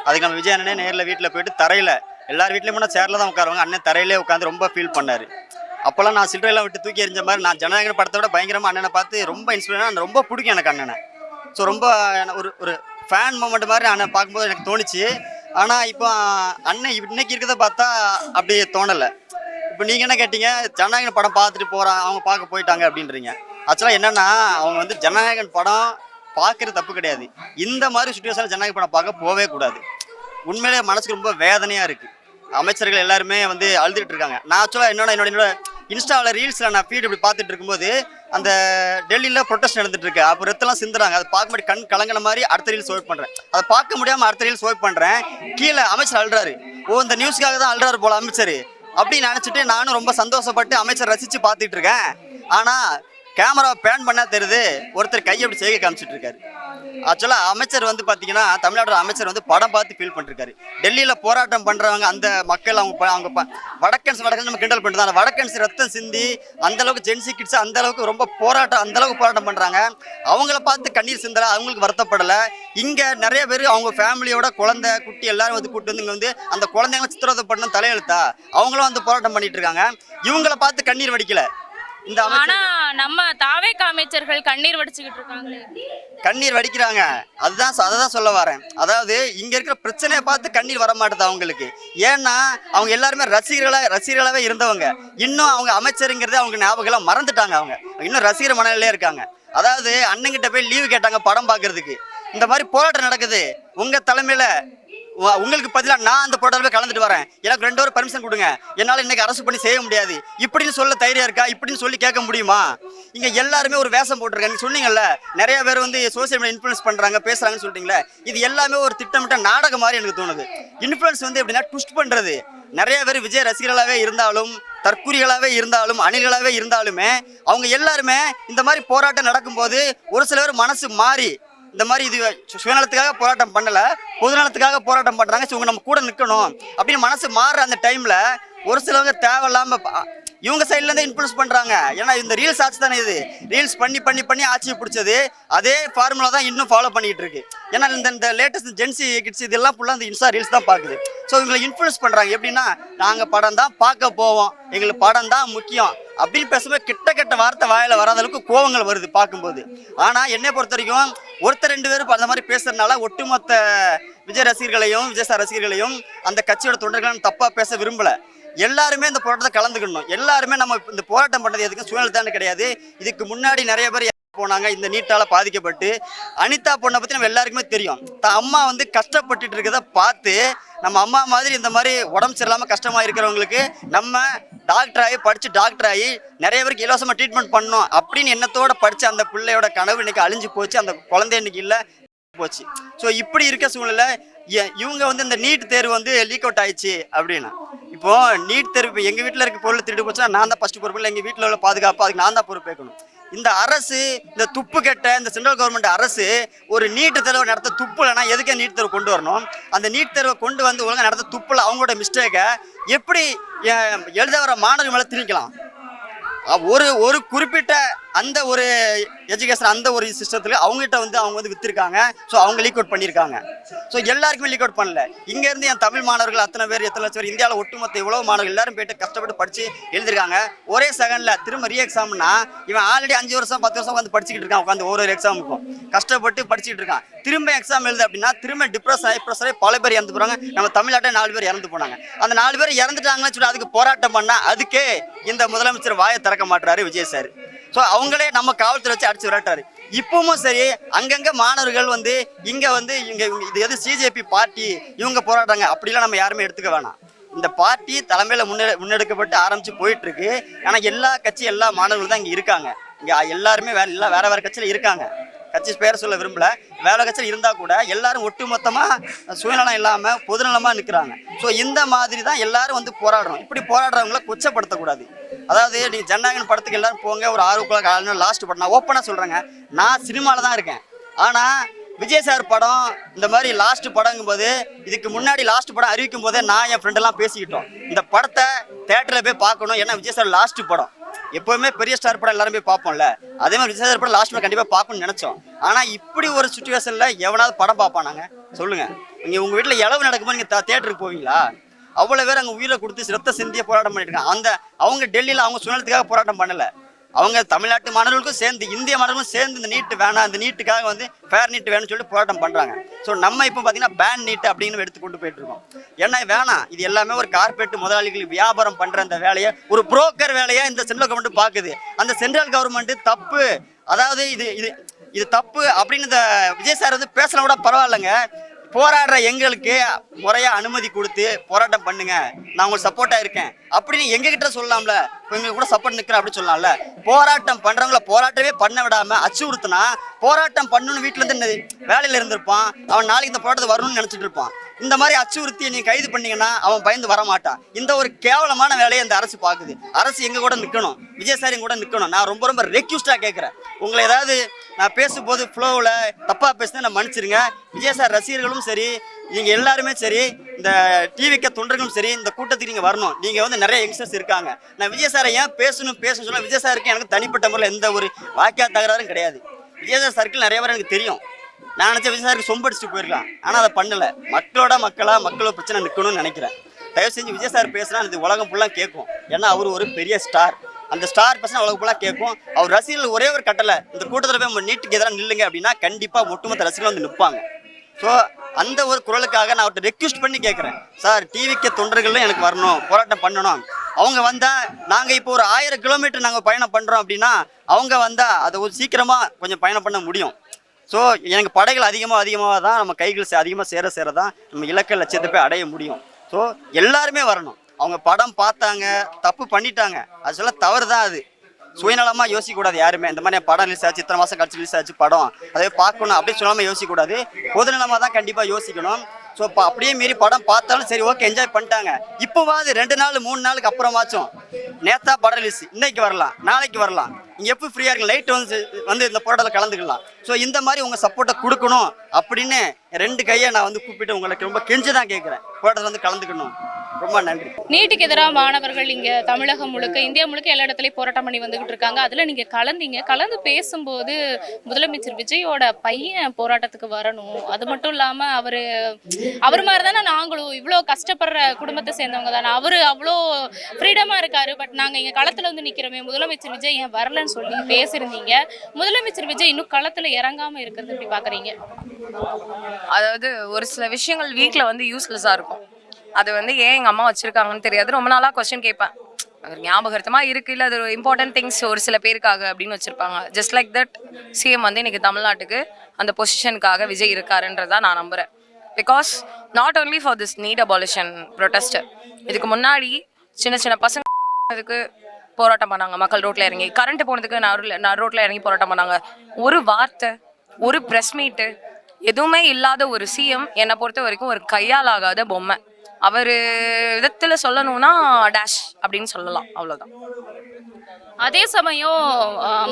அதுக்கு நம்ம விஜய் அண்ணனே நேரில் வீட்டில் போயிட்டு தரையில், எல்லார் வீட்லேயும் போனால் சேரில் தான் உட்காருவாங்க, அண்ணன் தரையிலே உட்காந்து ரொம்ப ஃபீல் பண்ணார். அப்போல்லாம் நான் சில்லறையெல்லாம் விட்டு தூக்கி எறிஞ்ச மாதிரி, நான் ஜனநாயகன் படத்தை விட பயங்கரமாக அண்ணனை பார்த்து ரொம்ப இன்ஸ்பிரேஷனாக, ரொம்ப பிடிக்கும் எனக்கு அண்ணனை. ஸோ ரொம்ப ஒரு ஃபேன் மூமெண்ட் மாதிரி அண்ணன் பார்க்கும்போது எனக்கு தோணுச்சு. ஆனால் இப்போ அண்ணன் இன்னைக்கு இருக்கிறத பார்த்தா அப்படி தோணலை. இப்போ நீங்கள் என்ன கேட்டீங்க, ஜனநாயகன் படம் பார்த்துட்டு போகிறான், அவங்க பார்க்க போயிட்டாங்க அப்படின்றீங்க. ஆக்சுவலாக என்னென்னா, அவங்க வந்து ஜனநாயகன் படம் பார்க்குறது தப்பு கிடையாது. இந்த மாதிரி சுச்சுவேஷனில் ஜனநாயக படம் பார்க்க போகவே கூடாது. உண்மையிலே மனசுக்கு ரொம்ப வேதனையாக இருக்குது. அமைச்சர்கள் எல்லாருமே வந்து அழுதுகிட்டு இருக்காங்க. நான் ஆக்சுவலாக என்னோட இன்ஸ்டாவில் ரீல்ஸில் நான் ஃபீட் இப்படி பார்த்துட்டு இருக்கும்போது அந்த டெல்லியில் ப்ரொட்டஸ்ட் நடந்துட்டு இருக்கு. அப்போ ரத்தெல்லாம் சிந்துறாங்க. அதை பார்க்கும்போது கண் கலங்கின மாதிரி அடுத்த ரீல்ஸ் ஸ்வைப் பண்ணுறேன். அதை பார்க்க முடியாமல் அடுத்த ரீல்ஸ் ஸ்வைப் பண்ணுறேன். கீழே அமைச்சர் அழுறாரு. ஓ, இந்த நியூஸ்க்காக தான் அழுறாரு போல அமைச்சர் அப்படின்னு நினச்சிட்டு நானும் ரொம்ப சந்தோஷப்பட்டு அமைச்சர் ரசித்து பார்த்துட்டு இருக்கேன். ஆனால் கேமரா பேன் பண்ணால் தெரியுது, ஒருத்தர் கையை அப்படி செய்கை காமிச்சிட்டு இருக்காரு. ஆக்சுவலாக அமைச்சர் வந்து பார்த்தீங்கன்னா, தமிழ்நாடு அமைச்சர் வந்து படம் பார்த்து ஃபீல் பண்ணிருக்காரு. டெல்லியில் போராட்டம் பண்ணுறவங்க அந்த மக்கள் அவங்க வடக்கன்ஸ் நம்ம கிண்டல் பண்ணிட்டு தான், வடக்கன்ஸ் ரத்தம் சிந்தி அந்தளவுக்கு ஜென்சி கிட்ஸ் அந்தளவுக்கு ரொம்ப அந்தளவுக்கு போராட்டம் பண்ணுறாங்க. அவங்கள பார்த்து கண்ணீர் சிந்தலை, அவங்களுக்கு வருத்தப்படலை. இங்கே நிறைய பேர் அவங்க ஃபேமிலியோட குழந்தை குட்டி எல்லாரும் வந்து கூப்பிட்டு வந்து இங்கே வந்து அந்த குழந்தைங்களை சித்திரவதை பண்ணணும் தலையெழுத்தா அவங்களும் வந்து போராட்டம் பண்ணிட்டு இருக்காங்க. இவங்கள பார்த்து கண்ணீர் வடிக்கலை. ஆனா நம்ம தாவேக அமைச்சர்கள் கண்ணீர் வடிச்சுக்கிட்டு இருக்காங்க. கண்ணீர் வடிக்கிறாங்க. அதான் சொல்ல வரேன். அதாவது இங்க இருக்கிற பிரச்சனையை பார்த்து கண்ணீர் வர மாட்டேது அவங்களுக்கு. ஏன்னா அவங்க எல்லாருமே ரசிகர்களாகவே இருந்தவங்க. இன்னும் அவங்க அமைச்சருங்கிறது அவங்க ஞாபகம் மறந்துட்டாங்க. அவங்க இன்னும் ரசிகர் மனநிலையே இருக்காங்க. அதாவது அண்ணங்கிட்ட போய் லீவு கேட்டாங்க படம் பார்க்கறதுக்கு. இந்த மாதிரி போராட்டம் நடக்குது உங்க தலைமையில, உங்களுக்கு பதிலாக நான் அந்த போராட்டத்தில் கலந்துட்டு வரேன், எனக்கு 2 ஹவர் பர்மிஷன் கொடுங்க, என்னால் இன்னைக்கு அரசு பண்ணி செய்ய முடியாது இப்படின்னு சொல்ல தைரியம் இருக்கா? இப்படின்னு சொல்லி கேட்க முடியுமா? இங்கே எல்லாருமே ஒரு வேஷம் போட்டிருக்காங்க. நீங்கள் சொன்னீங்கல்ல, நிறைய பேர் வந்து சோசியல் மீடியா இன்ஃப்ளூயன்ஸ் பண்ணுறாங்க பேசுகிறாங்கன்னு சொல்லிட்டீங்களே, இது எல்லாமே ஒரு திட்டமிட்ட நாடகம் மாதிரி எனக்கு தோணுது. இன்ஃப்ளூயன்ஸ் வந்து எப்படின்னா ட்விஸ்ட் பண்ணுறது. நிறைய பேர் விஜய் ரசிகர்களாகவே இருந்தாலும், தற்குறிகளாகவே இருந்தாலும், அணில்களாகவே இருந்தாலுமே அவங்க எல்லாருமே இந்த மாதிரி போராட்டம் நடக்கும்போது ஒரு சில பேர் மனசு மாறி இந்த மாதிரி இது சுயநலத்துக்காக போராட்டம் பண்ணலை, பொதுநலத்துக்காக போராட்டம் பண்ணுறாங்க, ஸோ இவங்க நம்ம கூட நிற்கணும் அப்படின்னு மனசு மாறுற அந்த டைமில் ஒரு சிலவங்க தேவையில்லாமல் இவங்க சைட்லேருந்து இன்ஃப்ளூயன்ஸ் பண்ணுறாங்க. ஏன்னா இந்த ரீல்ஸ் ஆட்சி தானே, இது ரீல்ஸ் பண்ணி ஆட்சியை பிடிச்சது. அதே ஃபார்முலா தான் இன்னும் ஃபாலோ பண்ணிக்கிட்டு இருக்கு. ஏன்னா இந்த லேட்டஸ்ட் ஜென்சி கிட்ஸ் இதெல்லாம் ஃபுல்லாக அந்த இன்ஸ்டா ரீல்ஸ் தான் பார்க்குது. ஸோ இவங்களை இன்ஃப்ளூயன்ஸ் பண்ணுறாங்க. எப்படின்னா, நாங்கள் படம் தான் பார்க்க போவோம், எங்களுக்கு படம் தான் முக்கியம் அப்படின்னு பேசும்போது கிட்ட வார்த்தை வாயில் வராத அளவுக்கு கோவங்கள் வருது பார்க்கும்போது. ஆனால் என்னை பொறுத்த வரைக்கும் ஒருத்தர் 2 பேரும் அந்த மாதிரி பேசுறதுனால ஒட்டுமொத்த விஜய் ரசிகர்களையும் விஜய் சார் ரசிகர்களையும் அந்த கட்சியோட தொண்டர்களையும் தப்பாக பேச விரும்பலை. எல்லாருமே இந்த போராட்டத்தை கலந்துக்கணும். எல்லாருமே நம்ம இந்த போராட்டம் பண்ணது எதுக்கும் சுயநலத்தான கிடையாது. இதுக்கு முன்னாடி நிறைய பேர் போனாங்க இந்த நீட்டால பாதிக்கப்பட்டு. அனிதா பொண்ணை பற்றி நம்ம எல்லாருக்குமே தெரியும். அம்மா வந்து கஷ்டப்பட்டுட்டு இருக்கிறத பார்த்து நம்ம அம்மா மாதிரி இந்த மாதிரி உடம்பு சரியில்லாமல் கஷ்டமாக இருக்கிறவங்களுக்கு நம்ம படித்து டாக்டர் ஆகி நிறைய பேருக்கு இலவசமாக ட்ரீட்மெண்ட் பண்ணணும் அப்படின்னு எண்ணத்தோடு படித்த அந்த பிள்ளையோட கனவு இன்னைக்கு அழிஞ்சு போச்சு. அந்த குழந்தை இன்னைக்கு இல்லை போச்சு. ஸோ இப்படி இருக்க சூழ்நிலை இவங்க வந்து இந்த நீட் தேர்வு வந்து லீக் அவுட் ஆயிடுச்சு அப்படின்னா, இப்போ நீட் தேர்வு எங்கள் வீட்டில் இருக்க பொருள் திருடு போச்சுன்னா நான் தான் ஃபஸ்ட்டு பொறுப்பு இல்லை, எங்கள் வீட்டில் உள்ள பாதுகாப்பு அதுக்கு நான் தான் பொறுப்பேற்கணும். இந்த அரசு, இந்த துப்பு கெட்ட இந்த சென்ட்ரல் கவர்மெண்ட் அரசு ஒரு நீட் தேர்வை நடத்த துப்பு இல்லைனா எதுக்கே நீட் தேர்வு கொண்டு வரணும்? அந்த நீட் தேர்வை கொண்டு வந்து ஒழுங்காக நடத்த துப்புல அவங்களோட மிஸ்டேக்கை எப்படி எழுத வர மாணவர்கள் மேலே திணிக்கலாம்? ஒரு குறிப்பிட்ட அந்த ஒரு எஜுகேஷன் அந்த ஒரு சிஸ்டத்தில் அவங்ககிட்ட வந்து அவங்க வந்து விற்றுருக்காங்க. ஸோ அவங்க லீக் அவுட் பண்ணியிருக்காங்க. ஸோ எல்லாருக்குமே லீக் அவுட் பண்ணல. இங்கேருந்து என் தமிழ் மாணவர்கள் அத்தனை பேர் எத்தனை லட்சம் பேர் இந்தியாவில் ஒட்டுமொத்த இவ்வளோ மாணவர்கள் எல்லாரும் போயிட்டு கஷ்டப்பட்டு படித்து எழுதிருக்காங்க. ஒரே செகண்டில் திரும்ப ரீ எக்ஸாம்னா இவன் ஆல்ரெடி 5 வருஷம் 10 வருஷம் வந்து படிச்சுக்கிட்டு இருக்கான். உட்காந்து ஒரு எக்ஸாமுக்கும் கஷ்டப்பட்டு படிச்சுட்டு இருக்கான். திரும்ப எக்ஸாம் எழுது அப்படின்னா திரும்ப டிப்ரெஷன் ஆகி பல பேர் இறந்து போகிறாங்க. நம்ம தமிழ்நாட்டில் 4 பேர் இறந்து போனாங்க. அந்த 4 பேர் இறந்துட்டாங்கன்னு சொல்லி அதுக்கு போராட்டம் பண்ணால் அதுக்கே இந்த முதலமைச்சர் வாயை திறக்க மாட்டுறாரு விஜய் சார். ஸோ அவங்களே நம்ம காவல்துறை வச்சு அடிச்சு விரட்டாரு. இப்பவும் சரி அங்கங்கே மாணவர்கள் வந்து இங்கே வந்து இது எது சிஜேபி பார்ட்டி இவங்க போராட்டாங்க அப்படிலாம் நம்ம யாருமே எடுத்துக்க வேணாம். இந்த பார்ட்டி தலைமையில் முன்னெடுக்கப்பட்டு ஆரம்பித்து போயிட்டுருக்கு. ஆனால் எல்லா கட்சி எல்லா மாணவர்கள் தான் இங்கே இருக்காங்க. இங்கே எல்லாருமே வேறு கட்சியில் இருக்காங்க. கட்சி பேர் சொல்ல விரும்பல. வேலை கட்சியில் இருந்தால் கூட எல்லாரும் ஒட்டுமொத்தமாக சுயநலம் இல்லாமல் பொதுநலமாக நிற்கிறாங்க. ஸோ இந்த மாதிரி தான் எல்லாரும் வந்து போராடுறோம். இப்படி போராடுறவங்கள கொச்சப்படுத்தக்கூடாது. அதாவது நீங்கள் ஜனநாயகன் படத்துக்கு எல்லாரும் போங்க, ஒரு 6 லாஸ்ட் படம். நான் ஓப்பனாக சொல்கிறேங்க, நான் சினிமாவில் தான் இருக்கேன். ஆனால் விஜய் சார் படம் இந்த மாதிரி லாஸ்ட் படங்கும்போது இதுக்கு முன்னாடி லாஸ்ட் படம் அறிவிக்கும் போதே நான் என் ஃப்ரெண்டெல்லாம் பேசிக்கிட்டோம், இந்த படத்தை தேட்டரில் போய் பார்க்கணும். ஏன்னா விஜய் சார் லாஸ்ட் படம். எப்போவுமே பெரிய ஸ்டார் படம் எல்லாரும் போய் பார்ப்போம்ல, அதே மாதிரி விஜய் சார் படம் லாஸ்ட் படம் கண்டிப்பாக பார்க்கணும்னு நினச்சோம். ஆனால் இப்படி ஒரு சுச்சுவேஷனில் எவனாவது படம் பார்ப்பானாங்க சொல்லுங்கள்? நீங்கள் உங்கள் வீட்டில் இளவு நடக்கும்போது நீங்கள் தேட்டருக்கு போவீங்களா? அவ்வளோ பேர் அங்கே உயிரை கொடுத்து ரத்த சிந்திய போராட்டம் பண்ணியிருக்காங்க. அவங்க டெல்லியில் அவங்க சுயநலத்துக்காக போராட்டம் பண்ணலை. அவங்க தமிழ்நாட்டு மாணவர்களுக்கும் சேர்ந்து இந்திய மாணவர்களும் சேர்ந்து இந்த நீட்டு வேணாம், இந்த நீட்டுக்காக வந்து ஃபேர் நீட்டு வேணும்னு சொல்லிட்டு போராட்டம் பண்ணுறாங்க. ஸோ நம்ம இப்போ பார்த்தீங்கன்னா பேன் நீட்டு அப்படின்னு எடுத்து கொண்டு போயிட்டு இருக்கோம். ஏன்னா வேணாம், இது எல்லாமே ஒரு கார்பரேட் முதலாளிகள் வியாபாரம் பண்ணுற அந்த வேலையை ஒரு புரோக்கர் வேலையை இந்த சென்ட்ரல் கவர்மெண்ட் பார்க்குது. அந்த சென்ட்ரல் கவர்மெண்ட் தப்பு, அதாவது இது தப்பு அப்படின்னு இந்த விஜய் சார் வந்து பேசினா கூட பரவாயில்லைங்க. போராடுற எங்களுக்கு முறையாக அனுமதி கொடுத்து போராட்டம் பண்ணுங்க, நான் உங்களுக்கு சப்போர்ட்டாக இருக்கேன் அப்படின்னு எங்ககிட்ட சொல்லலாம்ல. இப்போ எங்களுக்கு கூட சப்போர்ட் நிற்கிறேன் அப்படின்னு சொல்லலாம்ல. போராட்டம் பண்ணுறவங்கள போராட்டமே பண்ண விடாமல் அச்சுறுத்தினா போராட்டம் பண்ணணும்னு வீட்டிலேருந்து வேலையில் இருந்திருப்பான், அவன் நாளைக்கு இந்த போராட்டத்தை வரணும்னு நினச்சிட்டு இருப்பான். இந்த மாதிரி அச்சுறுத்தி நீங்கள் கைது பண்ணீங்கன்னா அவன் பயந்து வரமாட்டான். இந்த ஒரு கேவலமான வேலையை இந்த அரசு பார்க்குது. அரசு எங்கள் கூட நிற்கணும், விஜய் சார் எங்க கூட நிற்கணும். நான் ரொம்ப ரொம்ப ரெக்யூஸ்டாக கேட்குறேன். உங்களை ஏதாவது நான் பேசும்போது ஃப்ளோவில் தப்பாக பேசுனா நான் மன்னிச்சிருங்க. விஜய் சார் ரசிகர்களும் சரி, நீங்கள் எல்லாருமே சரி, இந்த டிவிக்கு தொண்டர்களும் சரி, இந்த கூட்டத்துக்கு நீங்கள் வரணும். நீங்கள் வந்து நிறைய யங்ஸ்டர்ஸ் இருக்காங்க. நான் விஜய் சாரை ஏன் பேசணும் சொன்னால் விஜய் சாருக்கு எனக்கு தனிப்பட்ட முறையில் எந்த ஒரு வாக்கியா தகராறும் கிடையாது. விஜய் சார் சர்க்கிள் நிறைய பேர் எனக்கு தெரியும். நான் நினச்ச விஜய் சாருக்கு சொம்படிச்சுட்டு போயிருக்கலாம், ஆனால் அதை பண்ணலை. மக்களோட பிரச்சனை நிற்கணும்னு நினைக்கிறேன். தயவு செஞ்சு விஜய் சார் பேசினா இது உலகம் ஃபுல்லாக கேட்கும். ஏன்னா அவர் ஒரு பெரிய ஸ்டார். அந்த ஸ்டார் பேசினா உலகம் ஃபுல்லாக கேட்கும். அவர் ரசிகர்கள் ஒரே ஒரு கட்டளை, இந்த கூட்டத்தில் போய் நீட்டுக்கு எதிராக நில்லுங்க அப்படின்னா கண்டிப்பாக ஒட்டுமொத்த ரசிகர்கள் வந்து நிற்பாங்க. ஸோ அந்த ஒரு குரலுக்காக நான் அவர்கிட்ட ரெக்வெஸ்ட் பண்ணி கேட்குறேன், சார் டிவிக்கு தொண்டர்களும் எனக்கு வரணும், போராட்டம் பண்ணணும். அவங்க வந்தால் நாங்கள் இப்போ ஒரு 1000 கிலோமீட்டர் நாங்கள் பயணம் பண்ணுறோம் அப்படின்னா அவங்க வந்தால் அதை ஒரு சீக்கிரமாக கொஞ்சம் பயணம் பண்ண முடியும். ஸோ எனக்கு படைகள் அதிகமாக தான் நம்ம கைகள் அதிகமாக சேர தான் நம்ம இலக்க லட்சியத்தை போய் அடைய முடியும். ஸோ எல்லாருமே வரணும். அவங்க படம் பார்த்தாங்க, தப்பு பண்ணிட்டாங்க, அது சொல்ல தவறு தான். அது சுயநலமாக யோசிக்கக்கூடாது யாருமே. இந்த மாதிரி படம் ரிலீஸ் ஆச்சு, இத்தனை மாதம் கழிச்சு ரிலீஸ் ஆச்சு படம், அதை பார்க்கணும் அப்படின்னு சொல்லாமல் யோசிக்கக்கூடாது. பொதுநலமாக தான் கண்டிப்பாக யோசிக்கணும். ஸோ இப்போ அப்படியே மீறி படம் பார்த்தாலும் சரி ஓகே என்ஜாய் பண்ணிட்டாங்க. இப்போவாது 2 நாள் 3 நாளுக்கு அப்புறமாச்சும் நேத்தா படம் ரிலீஸ், இன்னைக்கு வரலாம், நாளைக்கு வரலாம், நீங்கள் எப்போ ஃப்ரீயாக இருக்கு லைட் வந்து இந்த போராட்டத்தில் கலந்துக்கலாம். ஸோ இந்த மாதிரி உங்கள் சப்போர்ட்டை கொடுக்கணும் அப்படின்னு 2 கையை நான் வந்து கூப்பிட்டு உங்களுக்கு ரொம்ப கெஞ்சி தான் கேட்குறேன், போராட்டத்தில் வந்து கலந்துக்கணும். ரொம்ப நன்றி. நீட்டுக்கு எதிராக மாணவர்கள் இங்கே தமிழகம் முழுக்க இந்தியா முழுக்க எல்லா இடத்துலையும் போராட்டம் பண்ணி வந்துகிட்டு இருக்காங்க. அதில் நீங்கள் கலந்து பேசும்போது முதலமைச்சர் விஜயோட பையன் போராட்டத்துக்கு வரணும், அது மட்டும் இல்லாமல் அவர் மாதிரி தானே நாங்களும் இவ்வளோ கஷ்டப்படுற குடும்பத்தை சேர்ந்தவங்க தானே, அவர் அவ்வளோ ஃப்ரீடமாக இருக்காரு, பட் நாங்கள் இங்கே களத்தில் வந்து நிற்கிறோமே, முதலமைச்சர் விஜய் ஏன் வரலன்னு சொல்லி பேசியிருந்தீங்க. முதலமைச்சர் விஜய் இன்னும் களத்தில் இறங்காமல் இருக்கிறது எப்படி பார்க்குறீங்க? அதாவது ஒரு சில விஷயங்கள் வீட்டில் வந்து யூஸ்லெஸ்ஸாக இருக்கும். அது வந்து ஏன் எங்கள் அம்மா வச்சுருக்காங்கன்னு தெரியாது. ரொம்ப நாளாக கொஸ்டின் கேட்பேன், ஒரு ஞாபகமாக இருக்குது, இல்லை அது ஒரு இம்பார்ட்டன்ட் திங்ஸ் ஒரு சில பேருக்காக அப்படின்னு வச்சுருப்பாங்க. ஜஸ்ட் லைக் தட் சிஎம் வந்து இன்றைக்கி தமிழ்நாட்டுக்கு அந்த பொசிஷனுக்காக விஜய் இருக்காருன்றதான் நான் நம்புகிறேன். Because not only for this NEET abolition protester, இதுக்கு முன்னாடி சின்ன பசங்க இதுக்கு போராட்டம் பண்ணாங்க, மக்கள் ரோட்டில் இறங்கி. கரண்ட் போனதுக்கு நான் ரோட்டில் இறங்கி போராட்டம் பண்ணாங்க. ஒரு வார்த்தை, ஒரு ப்ரெஸ் மீட்டு எதுவுமே இல்லாத ஒரு சிஎம் என்னை பொறுத்த வரைக்கும் ஒரு கையால் ஆகாத பொம்மை. அவர் விதத்தில் சொல்லணும்னா டேஷ் அப்படின்னு சொல்லலாம், அவ்வளோதான். அதே சமயம்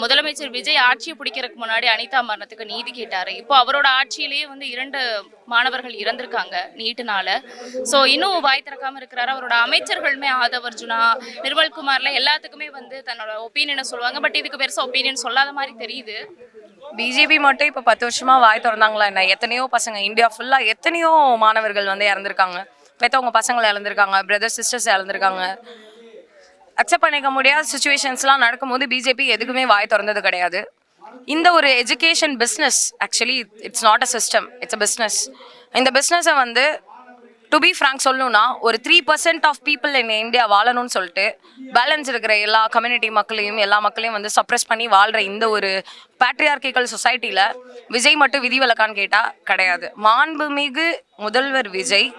முதலமைச்சர் விஜய் ஆட்சியை பிடிக்கிறதுக்கு முன்னாடி அனிதா மரணத்துக்கு நீதி கேட்டாரு. இப்போ அவரோட ஆட்சியிலேயே வந்து 2 மாணவர்கள் இறந்திருக்காங்க நீட்டுனால. ஸோ இன்னும் வாய் திறக்காம இருக்கிறாரு. அவரோட அமைச்சர்களுமே ஆதவ் அர்ஜுனா, நிர்மல்குமார்ல எல்லாத்துக்குமே வந்து தன்னோட ஒப்பீனியனை சொல்லுவாங்க. பட் இதுக்கு பெருசா ஒப்பீனியன் சொல்லாத மாதிரி தெரியுது. பிஜேபி மட்டும் இப்போ 10 வருஷமா வாய் திறந்தாங்களா என்ன? எத்தனையோ பசங்க இந்தியா ஃபுல்லாக எத்தனையோ மாணவர்கள் வந்து இறந்துருக்காங்க. பெற்றவங்க பசங்களை இழந்திருக்காங்க, பிரதர்ஸ் சிஸ்டர்ஸ் இழந்திருக்காங்க. அக்செப்ட் பண்ணிக்க முடியாத சுச்சுவேஷன்ஸ்லாம் நடக்கும்போது பிஜேபி எதுக்குமே வாய் திறந்தது கிடையாது. இந்த ஒரு education business, actually it's not a system, it's a business. இந்த பிஸ்னஸை வந்து டு பி ஃப்ராங்க் சொல்லணும்னா ஒரு 3% ஆஃப் பீப்புள் இன் இந்தியா வாழணும்னு சொல்லிட்டு பேலன்ஸ் இருக்கிற எல்லா கம்யூனிட்டி மக்களையும் எல்லா மக்களையும் வந்து சப்ரெஸ் பண்ணி வாழ்கிற இந்த ஒரு பேட்ரியார்கிக்கல் சொசைட்டியில் விஜய் மட்டும் விதிவிலக்கான்னு கேட்டால் கிடையாது. மாண்புமிகு முதல்வர் Vijay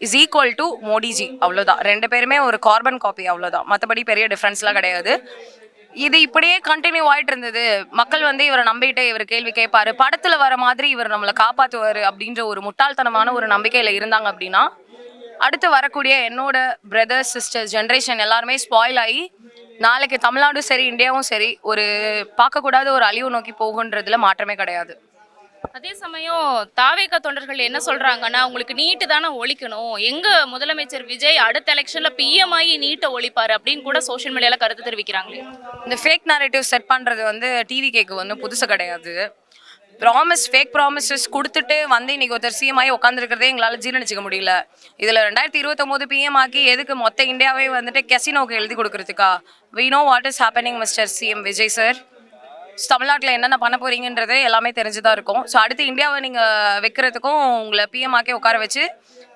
is equal to Modiji, அவ்வளோதான். 2 பேருமே ஒரு கார்பன் காப்பி, அவ்வளோதான். மற்றபடி பெரிய டிஃப்ரென்ஸ்லாம் கிடையாது. இது இப்படியே கண்டினியூ ஆகிட்டு இருந்தது. மக்கள் வந்து இவரை நம்பிட்டு இவர் கேள்வி கேட்பாரு, படத்தில் வர மாதிரி இவர் நம்மளை காப்பாற்றுவார் அப்படின்ற ஒரு முட்டாள்தனமான ஒரு நம்பிக்கையில் இருந்தாங்க அப்படின்னா அடுத்து வரக்கூடிய என்னோட பிரதர்ஸ் சிஸ்டர்ஸ் ஜென்ரேஷன் எல்லாருமே ஸ்பாயில் ஆகி நாளைக்கு தமிழ்நாடும் சரி இந்தியாவும் சரி ஒரு பார்க்கக்கூடாத ஒரு அழிவு நோக்கி போகுன்றதுல மாற்றமே கிடையாது. அதே சமயம் தாவேக தொண்டர்கள் என்ன சொல்றாங்கன்னா, உங்களுக்கு நீட்டு தானே ஒழிக்கணும், எங்க முதலமைச்சர் விஜய் அடுத்த எலெக்ஷன்ல பிஎம் ஆகி நீட்டை ஒழிப்பாரு அப்படின்னு கூட சோஷியல் மீடியால கருத்து தெரிவிக்கிறாங்களே. இந்த ஃபேக் நேரேட்டிவ் செட் பண்ணுறது வந்து டிவிகேக்கு வந்து புதுசு கிடையாது. ஃபேக் ப்ராமிசஸ் கொடுத்துட்டு வந்து இன்னைக்கு ஒருத்தர் சிஎம் ஆகி உட்காந்துருக்கிறதே எங்களால் ஜீரணிச்சிக்க முடியல. இதில் 2029 பிஎம் ஆக்கி எதுக்கு மொத்த இந்தியாவே வந்துட்டு கெசினோக்கு எழுதி கொடுக்குறதுக்கா? We know what is happening mister CM Vijay sir. தமிழ்நாட்டில் என்னென்ன பண்ண போகிறீங்கன்றது எல்லாமே தெரிஞ்சுதான் இருக்கும். ஸோ அடுத்து இந்தியாவை நீங்கள் வைக்கிறதுக்கும் உங்களை பிஎம் ஆக்கி உட்கார வச்சு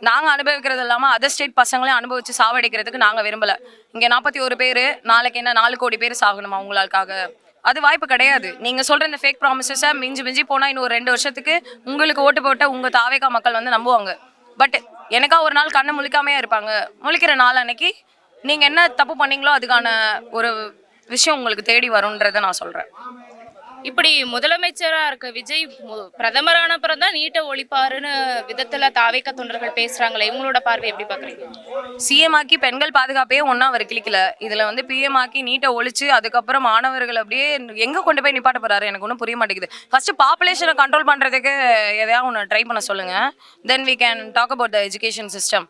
நாங்கள் அனுபவிக்கிறது இல்லாமல் அதர் ஸ்டேட் பசங்களையும் அனுபவித்து சாவடிக்கிறதுக்கு நாங்கள் விரும்பலை. இங்கே 41 பேர், நாளைக்கு என்ன 4 கோடி பேர் சாகணுமா உங்களுக்காக? அது வாய்ப்பு கிடையாது. நீங்கள் சொல்கிற இந்த ஃபேக் ப்ராமிசஸை மிஞ்சி போனால் இன்னும் ஒரு 2 வருஷத்துக்கு உங்களுக்கு ஓட்டு போட்ட உங்கள் தாவேகா மக்கள் வந்து நம்புவாங்க. பட் எனக்கா ஒரு நாள் கண்ணை முழிக்காமையே இருப்பாங்க. முழிக்கிற நாள் அன்னைக்கு நீங்கள் என்ன தப்பு பண்ணீங்களோ அதுக்கான ஒரு விஷயம் உங்களுக்கு தேடி வரும்ன்றதை நான் சொல்கிறேன். இப்படி முதலமைச்சரா இருக்க விஜய் பிரதமரான அப்புறம் தான் நீட்டை ஒழிப்பாருன்னு விதத்துல தாவேக தொண்டர்கள் பேசுறாங்களே, இவங்களோட பார்வை எப்படி பாக்குறீங்க? சிஎம் ஆக்கி பெண்கள் பாதுகாப்பையே ஒன்றா அவர் கிளிக்கல. இதில் வந்து பிஎம் ஆக்கி நீட்டை ஒழிச்சு அதுக்கப்புறம் மாணவர்கள் அப்படியே எங்கே கொண்டு போய் நிப்பாட்ட போகிறாரு எனக்கு ஒன்றும் புரிய மாட்டேங்குது. ஃபஸ்ட்டு பாப்புலேஷனை கண்ட்ரோல் பண்ணுறதுக்கு எதையாவது ஒன்று ட்ரை பண்ண சொல்லுங்கள். Then we can talk about the education system.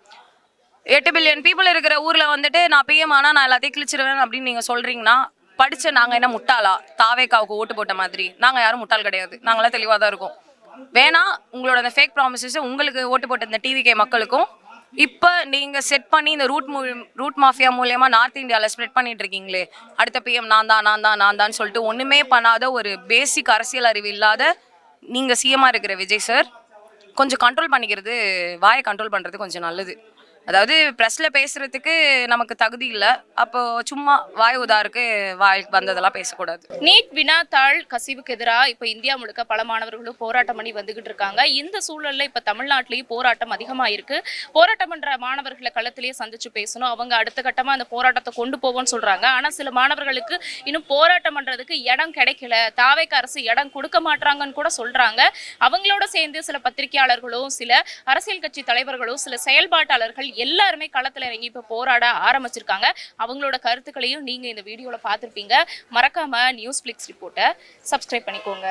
8 billion people இருக்கிற ஊரில் வந்துட்டு நான் பிஎம் ஆனால் நான் எல்லாத்தையும் கிழிச்சிருவேன் அப்படின்னு நீங்கள் சொல்கிறீங்கன்னா படித்த நாங்கள் என்ன முட்டாளா? தாவேக்காவுக்கு ஓட்டு போட்ட மாதிரி நாங்கள் யாரும் முட்டாள் கிடையாது. நாங்களாம் தெளிவாக தான் இருக்கோம். வேணா உங்களோட அந்த ஃபேக் ப்ராமிசஸ் உங்களுக்கு ஓட்டு போட்ட இந்த டிவிகே மக்களுக்கும் இப்போ நீங்கள் செட் பண்ணி இந்த ரூட் மாஃபியா மூலயமா நார்த் இந்தியாவில் ஸ்ப்ரெட் பண்ணிட்டு இருக்கீங்களே, அடுத்த பிஎம் நான் தான் சொல்லிட்டு ஒன்றுமே பண்ணாத ஒரு பேசிக் அரசியல் அறிவு இல்லாத நீங்கள் சிஎம்மாக இருக்கிற விஜய் சார் கொஞ்சம் கண்ட்ரோல் பண்ணிக்கிறது, வாயை கண்ட்ரோல் பண்ணுறது கொஞ்சம் நல்லது. அதாவது ப்ரெஸ்ஸில் பேசுகிறதுக்கு நமக்கு தகுதி இல்லை. அப்போது சும்மா வாய் உதாருக்கு வாய் வந்ததெல்லாம் பேசக்கூடாது. நீட் வினாத்தாள் கசிவுக்கு எதிராக இப்போ இந்தியா முழுக்க பல மாணவர்களும் போராட்டம் பண்ணி வந்துகிட்டு இருக்காங்க. இந்த சூழலில் இப்போ தமிழ்நாட்டிலேயும் போராட்டம் அதிகமாக இருக்கு. போராட்டம் பண்ணுற மாணவர்களை களத்திலேயே சந்திச்சு பேசணும். அவங்க அடுத்த கட்டமாக அந்த போராட்டத்தை கொண்டு போவோம்னு சொல்கிறாங்க. ஆனால் சில மாணவர்களுக்கு இன்னும் போராட்டம் பண்ணுறதுக்கு இடம் கிடைக்கல, தாவேக அரசு இடம் கொடுக்க மாட்டாங்கன்னு கூட சொல்கிறாங்க. அவங்களோட சேர்ந்து சில பத்திரிகையாளர்களும் சில அரசியல் கட்சி தலைவர்களும் சில செயல்பாட்டாளர்கள் எல்லாருமே களத்துல இறங்கி இப்ப போராட ஆரம்பிச்சிருக்காங்க. அவங்களோட கருத்துக்களையும் நீங்க இந்த வீடியோல பார்த்திருப்பீங்க. மறக்காம நியூஸ் பிளிக்ஸ் ரிப்போர்ட்டை சப்ஸ்கிரைப் பண்ணிக்கோங்க.